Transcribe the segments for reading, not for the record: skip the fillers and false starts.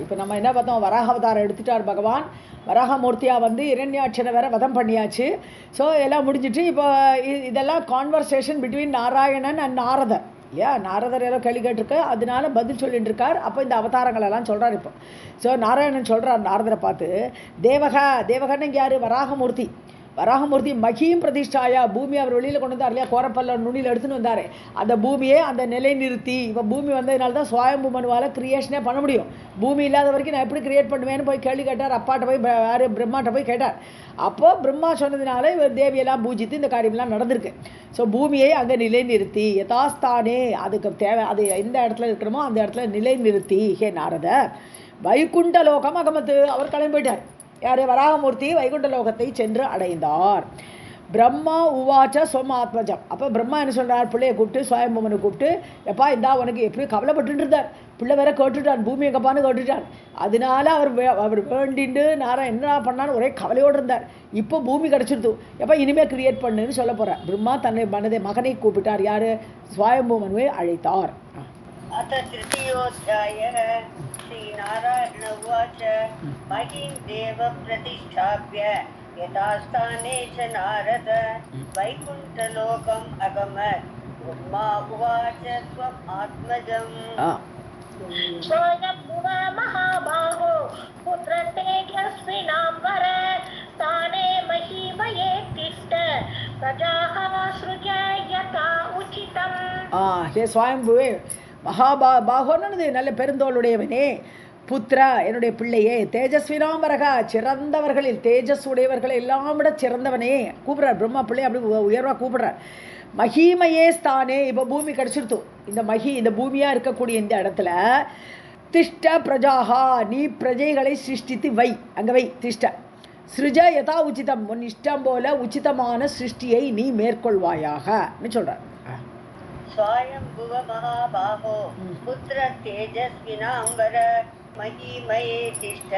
இப்போ நம்ம என்ன பார்த்தோம், வராக அவதாரம் எடுத்துட்டார் பகவான். வராகமூர்த்தியாக வந்து இரண்யாட்சனை வேற வதம் பண்ணியாச்சு. ஸோ எல்லாம் முடிஞ்சிட்டு இப்போ இதெல்லாம் கான்வர்சேஷன் பிட்வீன் நாராயணன் அண்ட் நாரதர். இல்லையா, நாரதர் ஏதோ கேள்வி கேட்டிருக்கு, அதனால பதில் சொல்லிட்டு இருக்கார். அப்போ இந்த அவதாரங்களெல்லாம் சொல்கிறார் இப்போ. ஸோ நாராயணன் சொல்கிறார் நாரதரை பார்த்து, தேவகன்னு இங்கே யார், வராகமூர்த்தி. வராகமூர்த்தி மகியும் பிரதிஷ்டாயா, பூமி அவர் வெளியில் கொண்டு வந்தார் இல்லையா, கோரப்பல்ல நுனியில் எடுத்துன்னு வந்தார். அந்த பூமியை அந்த நிலை நிறுத்தி, இப்போ பூமி வந்ததுனால தான் சுவாயம்பு மனுவால் கிரியேஷனே பண்ண முடியும். பூமி இல்லாத வரைக்கும் நான் எப்படி கிரியேட் பண்ணுவேன்னு போய் கேள்வி கேட்டார். அப்பாட்ட போய் யார், பிரம்மாட்ட போய் கேட்டார். அப்போது பிரம்மா சொன்னதுனால இவர் தேவியெல்லாம் பூஜித்து இந்த காரியம்லாம் நடந்திருக்கு. ஸோ பூமியை அங்கே நிலை நிறுத்தி, யதாஸ்தானே அதுக்கு தேவை, அது எந்த இடத்துல இருக்கணுமோ அந்த இடத்துல நிலை நிறுத்தி, ஹே நாரத வைகுண்ட லோகம் அகமத்து, அவர் கிளம்பி போயிட்டார். யார், வராகமூர்த்தி வைகுண்ட லோகத்தை சென்று அடைந்தார். பிரம்மா உவாச்ச சோமாத்மஜம். அப்போ பிரம்மா என்ன சொல்கிறார், பிள்ளையை கூப்பிட்டு சுவாயம்புமனை கூப்பிட்டு, எப்பா இந்தா உனக்கு எப்படி கவலைப்பட்டு இருந்தார், பிள்ளை வேற கேட்டுட்டான், பூமி எங்கப்பான்னு கேட்டுட்டான். அதனால அவர் வேண்டிண்டு நாராயணன் என்ன பண்ணான்னு ஒரே கவலையோடு இருந்தார். இப்போ பூமி கிடச்சிருது, எப்போ இனிமேல் கிரியேட் பண்ணுன்னு சொல்ல போகிறார். பிரம்மா தன்னை மகனை கூப்பிட்டார். யார், சுவாயம்புமனுவை அழைத்தார். अथ तृतीयोऽध्यायः श्रीनारायण उवाच महीं देव प्रतिष्ठाप्य यथास्थाने च नारद वैकुण्ठलोकम् अगमत् ब्रह्मा उवाच त्वम् आत्मजम् स्वयंभुव महाबाहो पुत्रतेजस्विनाम्बर स्थाने महीमये तिष्ठ प्रजाः सृज यथा उचितम्. ஹே சுவாயம்புவே, மகாபாகோன்னு நல்ல பெருந்தோளுடையவனே, புத்ரா என்னுடைய பிள்ளையே, தேஜஸ்வினாம்பரகா சிறந்தவர்களில் தேஜஸ் உடையவர்களை எல்லாம் விட சிறந்தவனே கூப்பிட்றார். பிரம்மா பிள்ளை அப்படி உயர்வாக கூப்பிட்றார். மகிமையே ஸ்தானே, இப்போ பூமி கிடச்சிருத்து. இந்த பூமியாக இருக்கக்கூடிய இந்த இடத்துல திஷ்ட பிரஜாகா, நீ பிரஜைகளை சிருஷ்டித்து வை, அங்கே வை திஷ்ட. சிருஜ யதா உச்சிதம், உன் இஷ்டம் போல உச்சிதமான சிருஷ்டியை நீ மேற்கொள்வாயாக சொல்கிறார். स्वायंभुव महाबाहो पुत्र तेजस्विनाम्बर महीमये तिष्ठ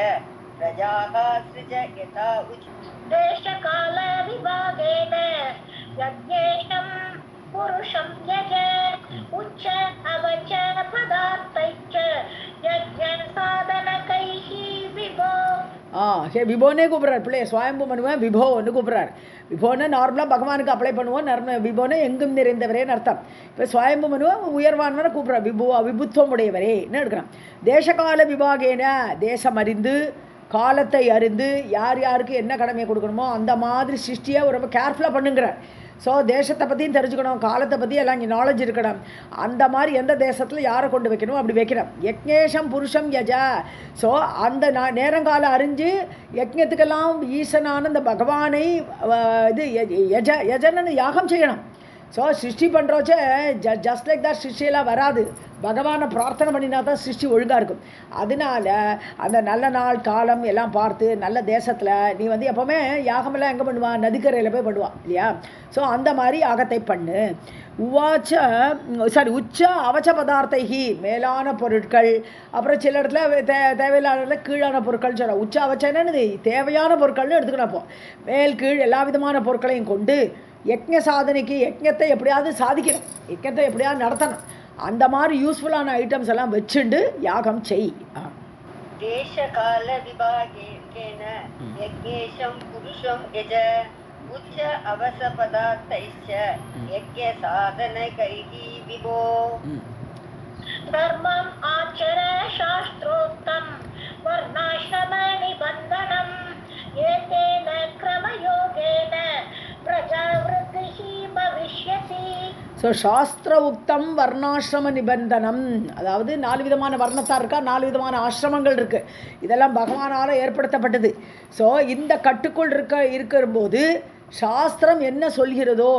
प्रजाः सृज यथा उचितम्. देशकाल विभागेन यज्ञेशं पुरुषं यज उच्च अवच पदार्थैश्च यज्ञ साधनकैः विभो. ஹே விபோனே கூப்பிட்றார் பிள்ளைய. சுவாயம்பு மனுவன் விபோன்னு கூப்பிட்றார். விபோன்னு நார்மலாக பகவானுக்கு அப்ளை பண்ணுவோம். விபோன்னு எங்கும் நிறைந்தவரேன்னு அர்த்தம். இப்போ சுவாயம்பு மனுவன் உயர்வானவனை கூப்பிட்றார். விபுத்துவம் உடையவரேன்னு எடுக்கிறான். தேசகால விபாகேன, தேசம் அறிந்து காலத்தை அறிந்து யார் யாருக்கு என்ன கடமையை கொடுக்கணுமோ அந்த மாதிரி சிருஷ்டியை ரொம்ப கேர்ஃபுல்லாக பண்ணுங்கிறார். ஸோ தேசத்தை பற்றியும் தெரிஞ்சுக்கணும், காலத்தை பற்றி எல்லாம் இங்கே நாலேஜ் இருக்கணும். அந்த மாதிரி எந்த தேசத்தில் யாரை கொண்டு வைக்கணும் அப்படி வைக்கணும். யக்ஞேஷம் புருஷம் யஜ. ஸோ அந்த நேரங்காலம் அறிஞ்சு யஜ்ஞத்துக்கெல்லாம் ஈசனான இந்த பகவானை யஜன்னு யாகம் செய்யணும். ஸோ சிருஷ்டி பண்ணுறோச்ச ஜஸ்ட் லைக் தான் சிருஷ்டியெல்லாம் வராது. பகவானை பிரார்த்தனை பண்ணினா தான் சிருஷ்டி ஒழுங்காக இருக்கும். அதனால அந்த நல்ல நாள் காலம் எல்லாம் பார்த்து நல்ல தேசத்தில் நீ எப்போவுமே யாகமெல்லாம் எங்கே பண்ணுவான், நதிக்கரையில் போய் பண்ணுவான் இல்லையா. ஸோ அந்த மாதிரி யாகத்தை பண்ணு. உச்ச அவச்ச பதார்த்தைகி, மேலான பொருட்கள், அப்புறம் சில இடத்துல தேவையில்லாத கீழான பொருட்கள் சொல்ல. உச்ச அவச்சன்னு தேவையான பொருட்கள்னு எடுத்துக்கணும். அப்போ மேல் கீழ் எல்லா விதமான பொருட்களையும் கொண்டு யக்ஞ சாதனைக்கு, யக்ஞத்தை எப்படியாவது சாதிக்கணும், யக்ஞத்தை எப்படியாவது நடத்தணும். அந்த மாதிரி யூஸ்ஃபுல்லான ஐட்டம்ஸ் எல்லாம் வச்சுண்டு யாகம் செய். தேசகால விபாகேன யக்ஞேஷம் புருஷம் யஜ உச்ச அவச பதார்த்தைச்ச யக்ஞ சாதனைகைஹி விபோ. தர்மம் ஆச்சர சாஸ்த்ரோக்தம் வர்ணாஷ்ரம நிபந்தனம் ஏதேன க்ரமயோகேன பிரஜாவிருத்திஹி பவிஷ்யதி. ஸோ சாஸ்திர உக்தம் வர்ணாசிரம நிபந்தனம், அதாவது 4 விதமான வர்ணத்தார் இருக்கா, 4 விதமான ஆசிரமங்கள் இருக்குது. இதெல்லாம் பகவானால் ஏற்படுத்தப்பட்டது. ஸோ இந்த கட்டுக்குள் இருக்கும்போது சாஸ்திரம் என்ன சொல்கிறதோ,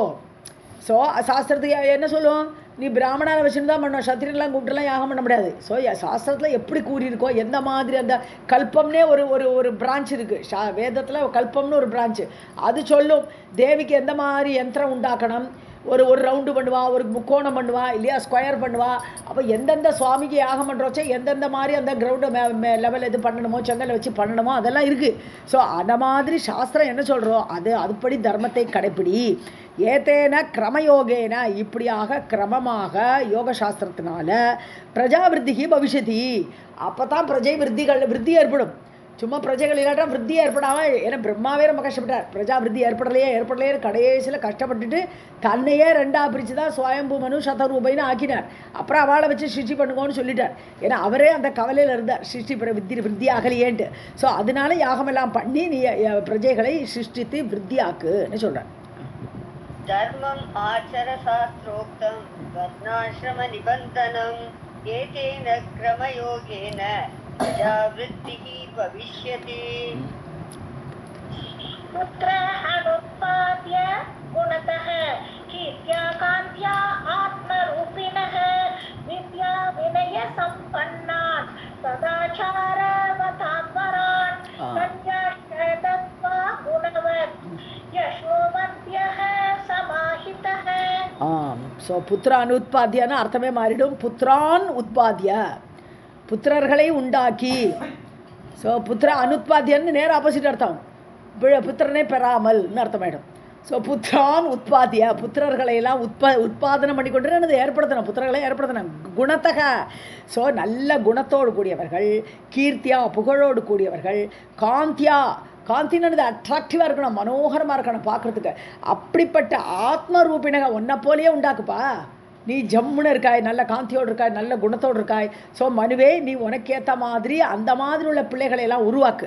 ஸோ சாஸ்திரத்துக்கு என்ன சொல்லுவோம், நீ பிராமணாவை வச்சுன்னு தான் பண்ணணும், சத்திரியெல்லாம் கூப்பிட்டுலாம் யாகம் பண்ண முடியாது. ஸோ சாஸ்திரத்தில் எப்படி கூறியிருக்கோ, எந்த மாதிரி அந்த கல்பம்னே ஒரு பிரான்ச் இருக்குது வேதத்தில், கல்பம்னு ஒரு பிரான்ச்சு அது சொல்லும். தேவிக்கு எந்த மாதிரி யந்திரம் உண்டாக்கணும், ஒரு ஒரு ரவுண்டு பண்ணுவா, ஒரு முக்கோணம் பண்ணுவா இல்லையா, ஸ்கொயர் பண்ணுவா. அப்போ எந்தெந்த சுவாமிக்கு யாகம் பண்ணுறோச்சோ எந்தெந்த மாதிரி அந்த கிரவுண்டு லெவல் எது பண்ணணுமோ செங்கல் வச்சு பண்ணணுமோ அதெல்லாம் இருக்குது. ஸோ அந்த மாதிரி சாஸ்திரம் என்ன சொல்கிறோம், அதுபடி தர்மத்தை கடைப்பிடி. ஏதேன கிரமயோகேன, இப்படியாக கிரமமாக யோக சாஸ்திரத்தினால பிரஜாவிருத்திக்கு பவிஷ்யதி, அப்போ தான் பிரஜை விருத்தி ஏற்படும். சும்மா பிரஜைகள் இல்லாட்டா விருத்தி ஏற்படாமல், ஏன்னா பிரம்மாவே ரொம்ப கஷ்டப்பட்டார், பிரஜா விருத்தி ஏற்படலையே கடைசியில் கஷ்டப்பட்டுட்டு தன்னையே ரெண்டாக பிரித்து தான் சுவயம்பு மனு சதரூபைன்னு ஆக்கினார். அப்புறம் அவளை வச்சு சிருஷ்டி பண்ணுங்கன்னு சொல்லிட்டார். ஏன்னா அவரே அந்த கவலையில் இருந்தார், சிருஷ்டி விருத்தி ஆகலையேன்ட்டு. ஸோ அதனால யாகமெல்லாம் பண்ணி நீ பிரஜைகளை சிருஷ்டித்து விருத்தி ஆக்குன்னு சொல்கிறார். தர்மம் ஆச்சர சாஸ்திரோக்தம் வர்ணாசிரம நிபந்தனம் ஏதேன கிரமயோகேன பிரஜாவிருத்திஹி பவிஷ்யதி. புத்ர அனுத்பாத்ய குணதः கீர்த்யா காந்த்யா ஆத்மரூபிணः வித்யா வினய சம்பன்னான் சதாச்சாரவதாம்பரான் கன்யாஷ்டதத்வா குணவத் யசோவத்யः சமாஹிதः. ஸோ புத்திர அனுத்பாத்தியன்னு அர்த்தமே மாறிடும். புத்திரான் உத்பாத்திய, புத்திரர்களை உண்டாக்கி. ஸோ புத்திர அனுத்பாத்தியன்னு நேர ஆப்போசிட் அர்த்தம், புத்திரனை பெறாமல்னு அர்த்தமாயிடும். ஸோ புத்திரான் உத்பாத்திய, புத்திரர்களையெல்லாம் உற்பாதனம் பண்ணி கொண்டு ஏற்படுத்தணும், புத்திரர்களை ஏற்படுத்தணும். குணத்தக, ஸோ நல்ல குணத்தோடு கூடியவர்கள், கீர்த்தியா புகழோடு கூடியவர்கள், காந்தியா, காந்தின்னு அட்ராக்டிவாக இருக்கணும், மனோகரமாக இருக்கணும் பார்க்குறதுக்கு. அப்படிப்பட்ட ஆத்ம ரூபினக ஒன்றை போலேயே உண்டாக்குப்பா. நீ ஜம்முன்னு இருக்காய், நல்ல காந்தியோடு இருக்காய், நல்ல குணத்தோடு இருக்காய். ஸோ மனுவே நீ உனக்கேற்ற மாதிரி அந்த மாதிரி உள்ள பிள்ளைகளையெல்லாம் உருவாக்கு.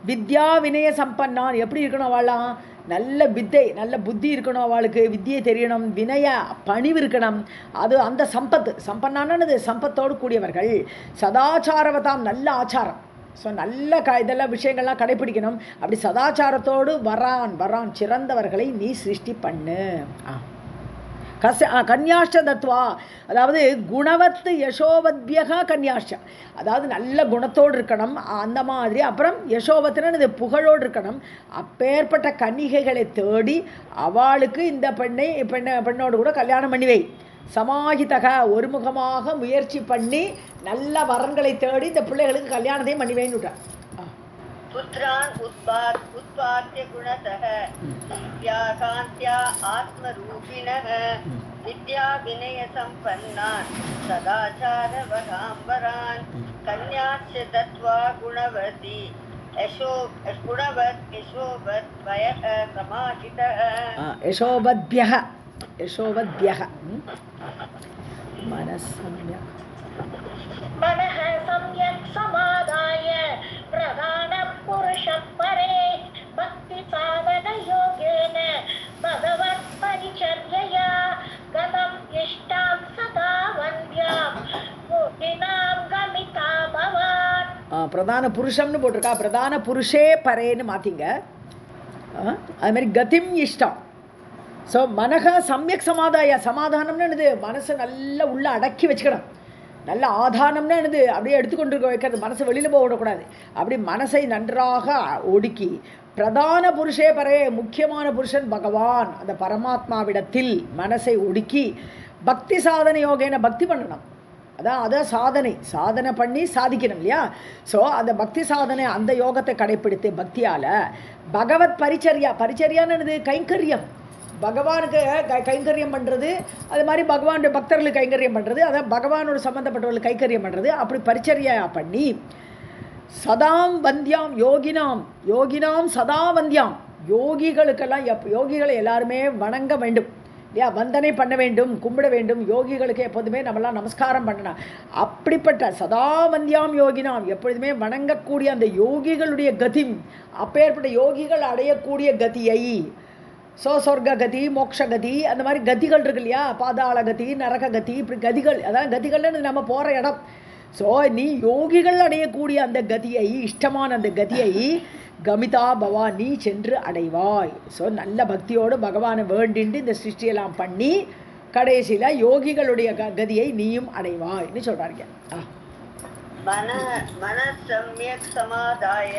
வித்யா வினய சம்பன்னான், எப்படி இருக்கணும் அவளாம், நல்ல வித்தை நல்ல புத்தி இருக்கணும், அவளுக்கு வித்தியை தெரியணும், வினய பணிவு இருக்கணும். அது அந்த சம்பன்னானது சம்பத்தோடு கூடியவர்கள். சதாச்சாரவதாம், நல்ல ஆச்சாரம். ஸோ நல்ல இதெல்லாம் விஷயங்கள்லாம் கடைப்பிடிக்கணும். அப்படி சதாச்சாரத்தோடு வரான் சிறந்தவர்களை நீ சிருஷ்டி பண்ணு. கன்யாஷ்ட தத்வா, அதாவது குணவத்து யசோவத்யக கன்யாஷ்ட, அதாவது நல்ல குணத்தோடு இருக்கணும் அந்த மாதிரி. அப்புறம் யசோவத்துன்னு இது புகழோடு இருக்கணும். அப்பேற்பட்ட கன்னிகைகளை தேடி அவளுக்கு இந்த பெண்ணோடு கூட கல்யாணம் பண்ணிவை. சமாஹிதக, ஒருமுகமாக முயற்சி பண்ணி நல்ல வரன்களை தேடி இந்த பிள்ளைகளுக்கு கல்யாணத்தையும் பண்ணிவேன்னு விட்டார். புத்ரான் உத்பாத்ய குணதः வித்யா காந்த்யா ஆத்மரூபிணः வித்யா வினய சம்பன்னான் சதாச்சாரவதாம்பரான் கன்யாச்ச தத்வா குணவதி யசோவத் வயः சமாஹிதः. யசோவத்யः मनः सम्यक् समादाय प्रधान पुरुष परे भक्ति साधन योगेन भगवत् परिचर्यया गतं इष्टां सदा वन्द्यां योगिनां गमिता भवान्. பிரதான புருஷம்னு போட்டிருக்கா, பிரதான புருஷே பரேன்னு மாற்றிங்க. அது மாதிரி கதிம் இஷ்டம். ஸோ மனக சமயக் சமாதானம்னு என்னது, மனசை நல்லா உள்ள அடக்கி வச்சுக்கணும். நல்ல ஆதானம்னா என்னது, அப்படியே எடுத்துக்கொண்டு வைக்கிறது, மனசை வெளியில் போக விடக்கூடாது. அப்படி மனசை நன்றாக ஒடுக்கி பிரதான புருஷே பரே, முக்கியமான புருஷன் பகவான், அந்த பரமாத்மாவிடத்தில் மனசை ஒடுக்கி பக்தி சாதனை யோகேன பக்தி பண்ணணும். அதான் சாதனை பண்ணி சாதிக்கணும் இல்லையா. ஸோ அந்த பக்தி சாதனை, அந்த யோகத்தை கடைப்பிடித்து பக்தியால் பகவத் பரிச்சரியான்னு என்னது, கைங்கரியம். பகவானுக்கு கைங்கரியம் பண்ணுறது, அது மாதிரி பகவானுடைய பக்தர்களுக்கு கைங்கரியம் பண்ணுறது, அதான் பகவானோட சம்மந்தப்பட்டவர்களுக்கு கைங்கரியம் பண்ணுறது. அப்படி பரிச்சரியா பண்ணி சதாம் வந்தியாம் யோகினாம் சதா வந்தியாம், யோகிகளுக்கெல்லாம் யோகிகளை எல்லாருமே வணங்க வேண்டும் இல்லையா, வந்தனை பண்ண வேண்டும், கும்பிட வேண்டும். யோகிகளுக்கு எப்போதுமே நம்மளாம் நமஸ்காரம் பண்ணணும். அப்படிப்பட்ட சதா வந்தியாம் யோகினாம், எப்பொழுதுமே வணங்கக்கூடிய அந்த யோகிகளுடைய கதி, அப்பேற்பட்ட யோகிகள் அடையக்கூடிய கதியை, சொர்க்க கதி, மோட்ச கதி, அந்த மாதிரி கதிகள் இருக்கு இல்லையா, பாதாள கதி, நரக கதி, இப்படி கதிகள், அதான் கதிகள்னு நம்ம போகிற இடம். ஸோ நீ யோகிகள் அடையக்கூடிய அந்த கதியை, இஷ்டமான அந்த கதியை கமிதா பவா, நீ சென்று அடைவாய். ஸோ நல்ல பக்தியோடு பகவானை வேண்டிண்டு இந்த சிருஷ்டியெல்லாம் பண்ணி கடைசியில் யோகிகளுடைய கதியை நீயும் அடைவாய்ன்னு சொல்கிறாங்க. மன சம்யக் சமாதாய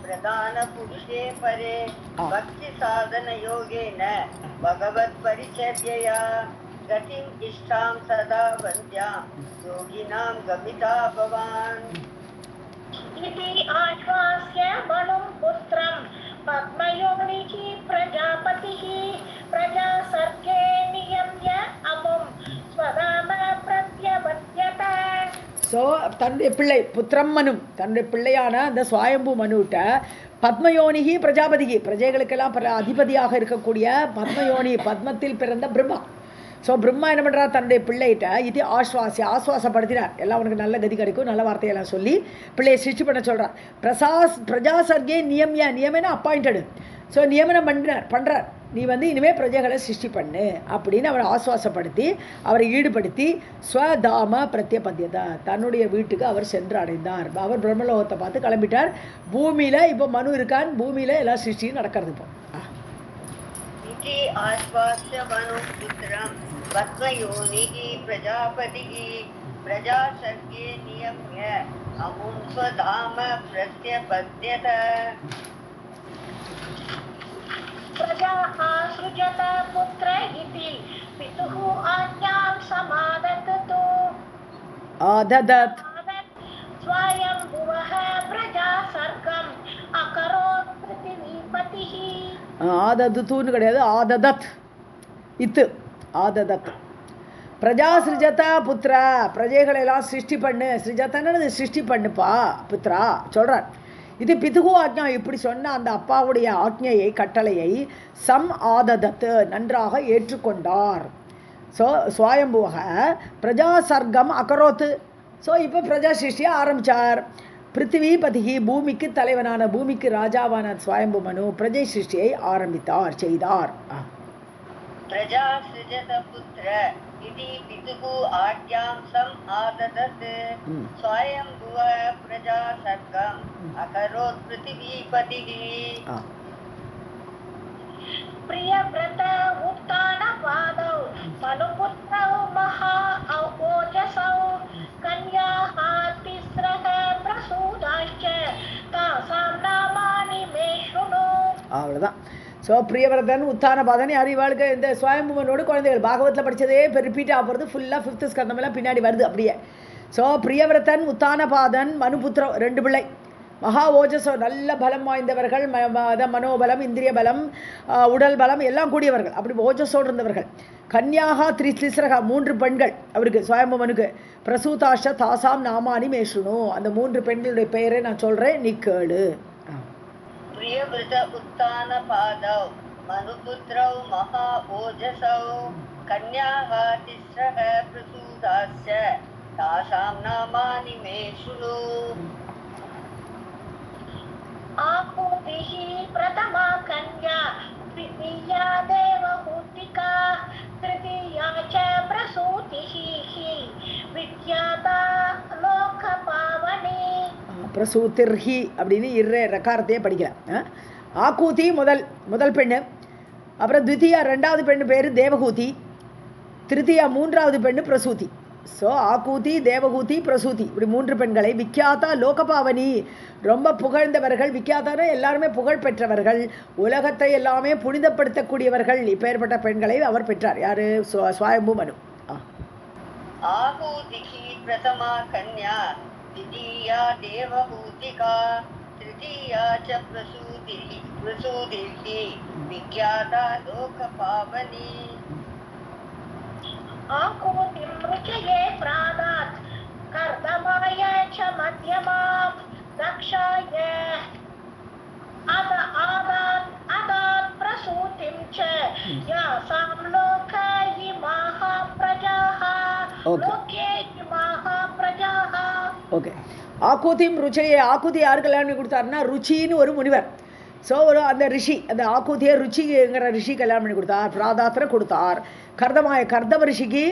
प्रधानपुरुषे परे भक्तिसाधनयोगेन भगवत्परिचर्यया गतिम् इष्टां सदा वन्द्यां योगिनां गमिता भवान् इति आश्वास्य मनुं पुत्रं पद्मयोनिः प्रजापतिः प्रजासर्गे नियम्य अमुं स्वधाम प्रत्यपद्यत. ஸோ தன்னுடைய பிள்ளை புத்திரம் மனு தன்னுடைய பிள்ளையான அந்த சுவாயம்பு மனுட்ட பத்மயோனிகி பிரஜாபதிகி பிரஜைகளுக்கெல்லாம் அதிபதியாக இருக்கக்கூடிய பத்மயோனி பத்மத்தில் பிறந்த பிரம்மா. ஸோ பிரம்மா என்ன பண்ணுறார் தன்னுடைய பிள்ளைகிட்ட இது ஆஸ்வாசப்படுத்தினார். எல்லாம் உனக்கு நல்ல கதி கிடைக்கும் நல்ல வார்த்தையெல்லாம் சொல்லி பிள்ளையை சிருஷ்டி பண்ண சொல்கிறார். பிரஜாசர்கே நியமன அப்பாயிண்டடு. ஸோ நியமனம் பண்ணுறார் நீ இனிமேல் பிரஜைகளை சிருஷ்டி பண்ணு அப்படின்னு அவரை ஆஸ்வாசப்படுத்தி அவரை ஈடுபடுத்தி ஸ்வதாம பிரத்யபத்தியதா தன்னுடைய வீட்டுக்கு அவர் சென்று அடைந்தார். அவர் பிரம்மலோகத்தை பார்த்து கிளம்பிட்டார். பூமியில் இப்போ மனு இருக்கான், பூமியில் எல்லாம் சிருஷ்டியும் நடக்கிறது. இப்போ इति आश्वास्य मनुपुत्रं पद्मयोनिः प्रजापतिः प्रजासर्गे नियम्य अमुं स्वधाम प्रत्यपद्यत. प्रजाः सृजत पुत्र इति पितुः आज्ञां समादत्तु ஆததத் स्वयंभुवः प्रजासर्गम् अकरोत् पृथिवीपतिः. ஆததுன்னு கிடையாது, ஆததத் இத்து ஆததத். பிரஜா சிருஜத புத்திரா பிரஜைகளெல்லாம் சிருஷ்டி பண்ணு. சிருஜத்தன்னு சிருஷ்டி பண்ணுப்பா புத்திரா சொல்கிறார். இது பிதுகு ஆக்ஞா இப்படி சொன்ன அந்த அப்பாவுடைய ஆக்ஞையை கட்டளையை சம் ஆததத்து நன்றாக ஏற்றுக்கொண்டார். ஸோ சுவாயம்புவக பிரஜா சர்க்கம் அகரோத்து. ஸோ இப்போ பிரஜா சிருஷ்டியை ஆரம்பித்தார். பிருத்திவிபதிகி பூமிக்கு தலைவனான பூமிக்கு ராஜாவான சுவாயம்பு மனு பிரஜை சிருஷ்டியை ஆரம்பித்தார் செய்தார். प्रजा सृजत पुत्र इति पितुः आज्ञां सम् आददत् स्वयंभुव प्रजा सर्गम् अकरोत् पृथिवीपतिः. प्रियव्रत उत्तानपादौ मनुपुत्रौ महा औजसौ कन्याः तिस्रः प्रसूताश्च तासां नामानि मे शृणु. அவ்வளோதான். ஸோ பிரியவரதன் உத்தானபாதன் யார் இவாளுக்கு இந்த சுவாயம்புவனோடு குழந்தைகள் பாகவத்தில் படித்ததே இப்போ ரிப்பீட் ஆக போகிறது. ஃபுல்லாக 5th ஸ்கந்தமெல்லாம் பின்னாடி வருது அப்படியே. ஸோ பிரியவரதன் உத்தானபாதன் மனுபுத்திரம் 2 பிள்ளை. மகா ஓஜஸோ நல்ல பலம் வாய்ந்தவர்கள், மனோபலம் இந்திரிய பலம் உடல் பலம் எல்லாம் கூடியவர்கள், அப்படி ஓஜஸோடு இருந்தவர்கள். கன்யாகா திரிஸ்ரகா 3 பெண்கள் அவருக்கு சுவாயம்புவனுக்கு. பிரசூதாஷ்ட தாசாம் நாமானி மேஷுனு அந்த 3 பெண்களுடைய பெயரை நான் சொல்கிறேன் நீ கேளு. प्रियव्रत उत्तानपादौ मनुपुत्रौ महा ओजसौ कन्याः तिस्रः प्रसूताश्च तासां नामानि मे शृणु. आहुतिः प्रथमा कन्या द्वितीया देवहूतिका तृतीया च प्रसूतिः विख्याता लोकपावनी. பிரசூதிர்ஹி அப்படின்னு ரக்காரத்தையே படிக்கலாம். ஆக்கூதி முதல் பெண்ணு, அப்புறம் த்விதியா 2வது பெண்ணு பேர் தேவகூதி, திருத்தியா 3வது பெண்ணு பிரசூதி. ஸோ ஆக்கூதி தேவகூதி பிரசூதி இப்படி 3 பெண்களை விக்கியாதா லோகபாவனி ரொம்ப புகழ்ந்தவர்கள். விக்கியாதான எல்லாருமே புகழ் பெற்றவர்கள், உலகத்தை எல்லாமே புனிதப்படுத்தக்கூடியவர்கள். இப்பேற்பட்ட பெண்களை அவர் பெற்றார். யாரு? சுவாயம்பு மனு. आहूतिः प्रथमा कन्या द्वितीया देवहूतिका तृतीया च प्रसूतिः विख्याता लोकपावनी. आकुतिं रुचये प्रादात् कर्दमाय च मध्यमां दक्षाय अदात् प्रसूतिं च यासां लोके इमाः प्रजाः लोके इमाः प्रजाः. ஓகே. ஆக்கூதிம் ருச்சையை ஆக்கூதி யார் கல்யாணம் பண்ணி கொடுத்தாருன்னா ருச்சின்னு ஒரு முனிவர். ஸோ அந்த ரிஷி அந்த ஆக்கூதியை ருச்சிங்கிற ரிஷி கல்யாணம் பண்ணி கொடுத்தார். பிராதாத்திர கொடுத்தார். கர்தம ரிஷிக்கு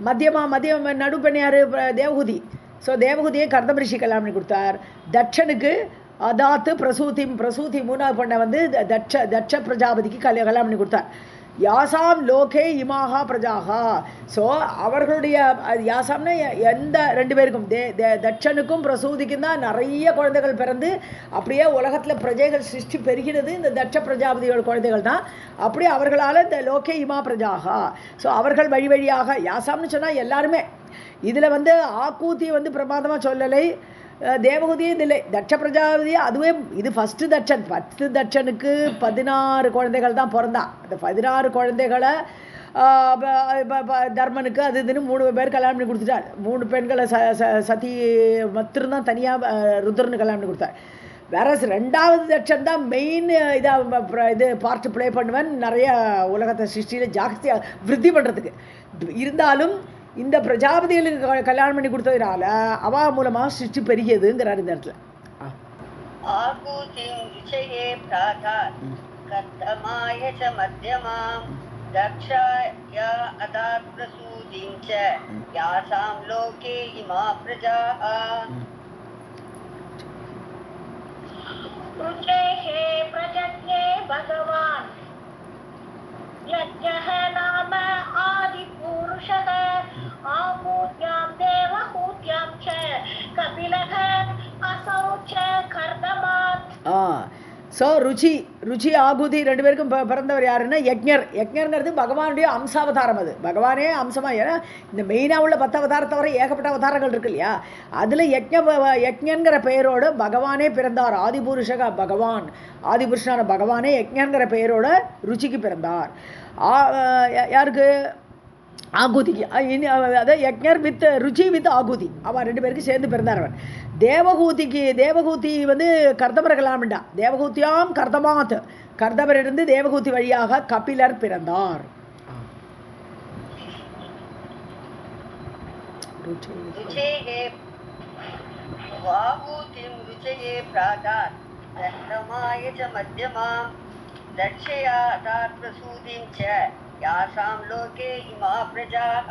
மத்தியம நடுப்பெண் யார்? தேவகூதி. ஸோ தேவகூதியை கர்தம ரிஷி கல்யாணம் பண்ணி கொடுத்தார். தட்சனுக்கு அதாத்து பிரசூதி 3வது பொண்ணை தட்ச பிரஜாபதிக்கு கல்யாணம் பண்ணி கொடுத்தார். யாசாம் லோகே இமாகா பிரஜாகா. ஸோ அவர்களுடைய யாசாம்னா எந்த ரெண்டு பேருக்கும் தட்சனுக்கும் பிரசூதிக்கும் தான் நிறைய குழந்தைகள் பிறந்து அப்படியே உலகத்தில் பிரஜைகள் சிருஷ்டி பெருகிறது இந்த தட்ச பிரஜாபதியோட குழந்தைகள் தான். அப்படி அவர்களால் இந்த லோகே இமா பிரஜாகா. ஸோ அவர்கள் வழி வழியாக யாசாம்னு சொன்னால் எல்லாருமே இதில் வந்து ஆக்கூத்தி வந்து பிரமாதமாக சொல்லலை, தேவகூதியும் இதில்லை, தட்ச பிரஜாபதி அதுவே இது ஃபஸ்ட்டு தட்சன். 10 தட்சனுக்கு 16 குழந்தைகள் தான் பிறந்தான். அந்த 16 குழந்தைகளை தர்மனுக்கு அது இதுன்னு 3 பேர் கல்யாணம் பண்ணி கொடுத்துட்டார். 3 பெண்களை சதி மட்டும்தான் தனியாக ருத்ரனு கல்யாணம் பண்ணி கொடுத்தார். வேற 2வது தட்சன் தான் மெயின் இதாக இது பார்ட் ப்ளே பண்ணுவேன் நிறைய உலகத்தை சிருஷ்டியில் ஜாஸ்தியாக விருத்தி பண்ணுறதுக்கு. இருந்தாலும் இந்த பிரஜாபதிகளுக்கு கல்யாணம் பண்ணி கொடுத்ததுனால அவா மூலமாக சிருஷ்டி பெருகியதுங்கிறார் இந்த இடத்துல. ஆகூதிம் விசயே பிராதா கர்தமாய ச மத்யமாம் தக்ஷாய அதாத் பிரசூதிம் ச யாசாம் லோகே இமா பிரஜாः ருச்சேஹே பிரஜக்ஞே பகவான் யஜ்ஞः நாம ஆதிபுருஷः ஆகூத்யாம் தேவஹூத்யாம் ச கபிலः அசௌ ச கர்தமாத். ஸோ ருச்சி ஆகுதி 2 பேருக்கும் பிறந்தவர் யாருன்னா யக்ஞர். யக்ஞருங்கிறது பகவானுடைய அம்சாவதாரம். அது பகவானே அம்சமாக, ஏன்னா இந்த மெயினாக உள்ள 10 அவதாரத்தை வரை ஏகப்பட்ட அவதாரங்கள் இருக்கு இல்லையா, அதில் யக்ஞங்கிற பெயரோடு பகவானே பிறந்தார். ஆதிபுருஷக பகவான், ஆதிபுருஷனான பகவானே யக்ஞங்கிற பெயரோட ருச்சிக்கு பிறந்தார். யாருக்கு? ஆகுதிக்கு. அதாவது யக்ஞர் வித் ருச்சி வித் ஆகுதி, அவன் 2 பேருக்கு சேர்ந்து பிறந்தார். அவன் தேவகூதி வந்து கர்தமரை கல்யாணம் பண்ணா. தேவகூத்தியாம் கர்தமாத், கர்தமரிலிருந்து தேவகூதி வழியாக கபிலர் பிறந்தார். யாசாம் லோகே இமா பிரஜாः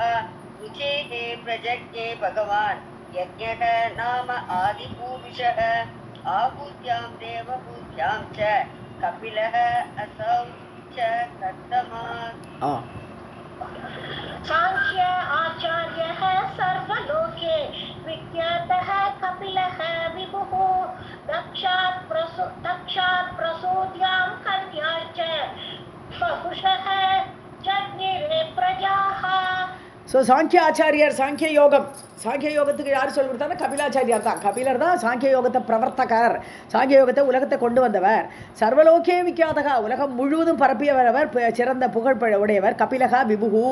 ருச்சேः பிரஜக்ஞே பகவான் யஜ்ஞः நாம ஆதிபூருஷः ஆகூத்யாம் தேவகூத்யாம் ச கபிலः அசௌ ச கர்தமாத். சாங்கிய ஆச்சார்யः சர்வலோகே விக்யாதः கபிலः விபுः தக்ஷாத் பிரசூத்யாம் கன்யாச்ச பகுஷः ஜக்ஞிரே பிரஜாः. ஸோ சாங்கிய ஆச்சாரியார், சாங்கிய யோகத்துக்கு யார் சொல்லி கொடுத்தாருன்னா கபிலாச்சாரியார் தான். கபிலர் தான் சாங்கிய யோகத்தை பிரவர்த்தகர், சாங்கிய யோகத்தை உலகத்தை கொண்டு வந்தவர். சர்வலோகே விக்கியாதகா, உலகம் முழுவதும் பரப்பியவர், சிறந்த புகழ் உடையவர். கபிலகா விபுகு.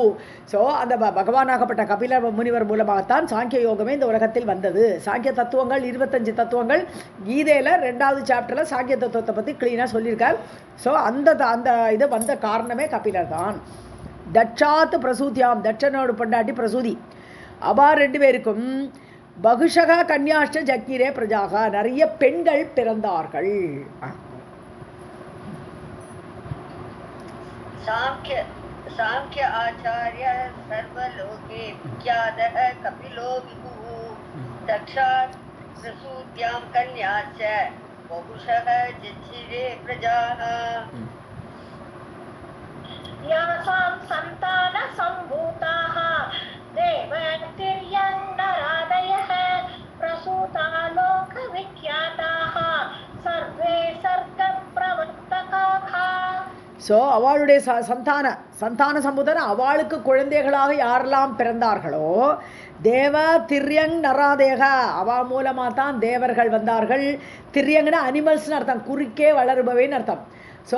ஸோ அந்த பகவானாகப்பட்ட கபில முனிவர் மூலமாகத்தான் சாங்கிய யோகமே இந்த உலகத்தில் வந்தது. சாங்கிய தத்துவங்கள் 25 தத்துவங்கள் கீதையில் 2வது சாப்டரில் சாங்கிய தத்துவத்தை பற்றி க்ளீனாக சொல்லியிருக்கார். ஸோ அந்த இது வந்த காரணமே கபிலர் தான். தட்சாத் பிரசூதியாம், தட்சனோடு பொண்டாட்டி பிரசூதி, அவா 2 பேருக்கும் பகுஷக கன்யாஷ்ட ஜக்ஞிரே பிரஜாகா, நிறைய பெண்கள் பிறந்தார்கள். சாங்கிய ஆச்சாரிய சர்வலோகே விக்யாதः கபிலோ விபுः தக்ஷாத் பிரசூத்யாம் கன்யாச்ச பகுஷக ஜக்ஞிரே பிரஜாः. யாசாம் சந்தான சம்பூதாः தேவதிர்யங் நராதயः பிரசூதா லோக விக்யாதாः சர்வே சர்க பிரவர்த்தகாः. ஸோ அவளுடைய சந்தான சம்பூதன, அவளுக்கு குழந்தைகளாக யாரெல்லாம் பிறந்தார்களோ தேவ திரியங் நராதேக, அவா மூலமாக தான் தேவர்கள் வந்தார்கள். திரியங்னா அனிமல்ஸ்னு அர்த்தம், குறுக்கே வளருபவைன்னு அர்த்தம். ஸோ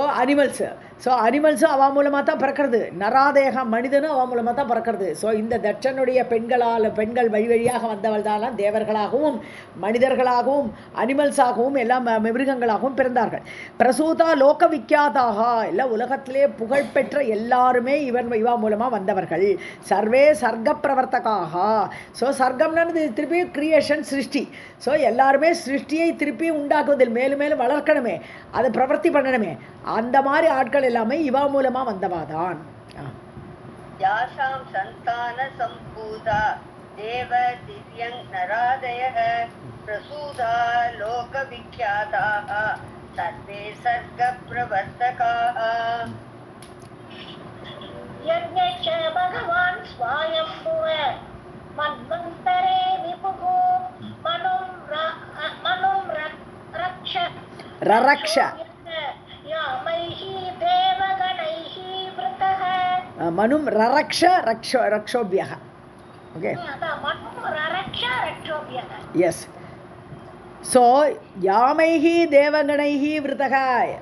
அனிமல்ஸும் அவா மூலமாக தான் பிறக்கிறது. நராதேகம் மனிதனும் அவா மூலமாக தான் பிறக்கிறது. ஸோ இந்த தட்சனுடைய பெண்கள் வழி வழியாக வந்தவள் தான் தேவர்களாகவும் மனிதர்களாகவும் அனிமல்ஸாகவும் எல்லாம் மிருகங்களாகவும் பிறந்தார்கள். பிரசூதா லோக விக்யாதாக, எல்லாம் உலகத்திலே புகழ்பெற்ற எல்லாருமே இவா மூலமாக வந்தவர்கள். சர்வே சர்க்க பிரவர்த்தகாக. ஸோ சர்க்கம்னு திருப்பி கிரியேஷன், சிருஷ்டி. ஸோ எல்லாருமே சிருஷ்டியை திருப்பி உண்டாக்குவதில் மேலும் மேலும் வளர்க்கணுமே, அதை பிரவர்த்தி பண்ணணுமே, அந்த மாதிரி ஆட்கள் எல்லாமே இவா மூலமா வந்தவாதான். யாசாம் சந்தான சம்பூதா தேவ திவ்யங் நராதயः பிரசூதா லோக விக்யாதாः சர்வே சர்க்க பிரவர்த்தகாः. यज्ञश्च भगवान् स्वायम्भुव मन्वन्तरे विभुः मनुं ररक्ष यामैः देवगणैः वृतः मनुं ररक्ष रक्षोभ्यः ओके मनुं ररक्ष रक्षोभ्यः यस ஸோ யாமைஹி தேவகணைஹி விருதக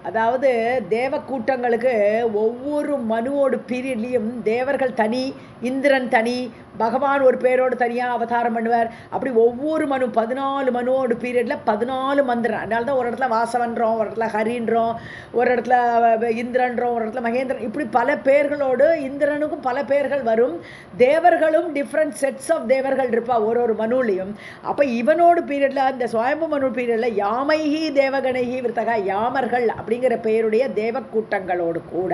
அதாவது தேவ கூட்டங்களுக்கு ஒவ்வொரு மனுவோட பீரியட்லேயும் தேவர்கள் தனி, இந்திரன் தனி, பகவான் ஒரு பேரோடு தனியாக அவதாரம் பண்ணுவார். அப்படி ஒவ்வொரு மனு 14 மனுவோட பீரியடில் 14 மந்திரம். அதனால தான் ஒரு இடத்துல வாசவன்றோம், ஒரு இடத்துல ஹரின்றோம், ஒரு இடத்துல இந்திரன்றோம், ஒரு இடத்துல மகேந்திரன், இப்படி பல பேர்களோடு இந்திரனுக்கும் பல பேர்கள் வரும். தேவர்களும் டிஃப்ரெண்ட் செட்ஸ் ஆஃப் தேவர்கள் இருப்பா ஒரு மனுலையும். அப்போ இவனோட பீரியடில் இந்த சுவயம்பு மனு பீரியடில் யாமைஹி தேவகணைஹி விருத்தக யாமர்கள் அப்படிங்கிற பெயருடைய தேவ கூட்டங்களோடு கூட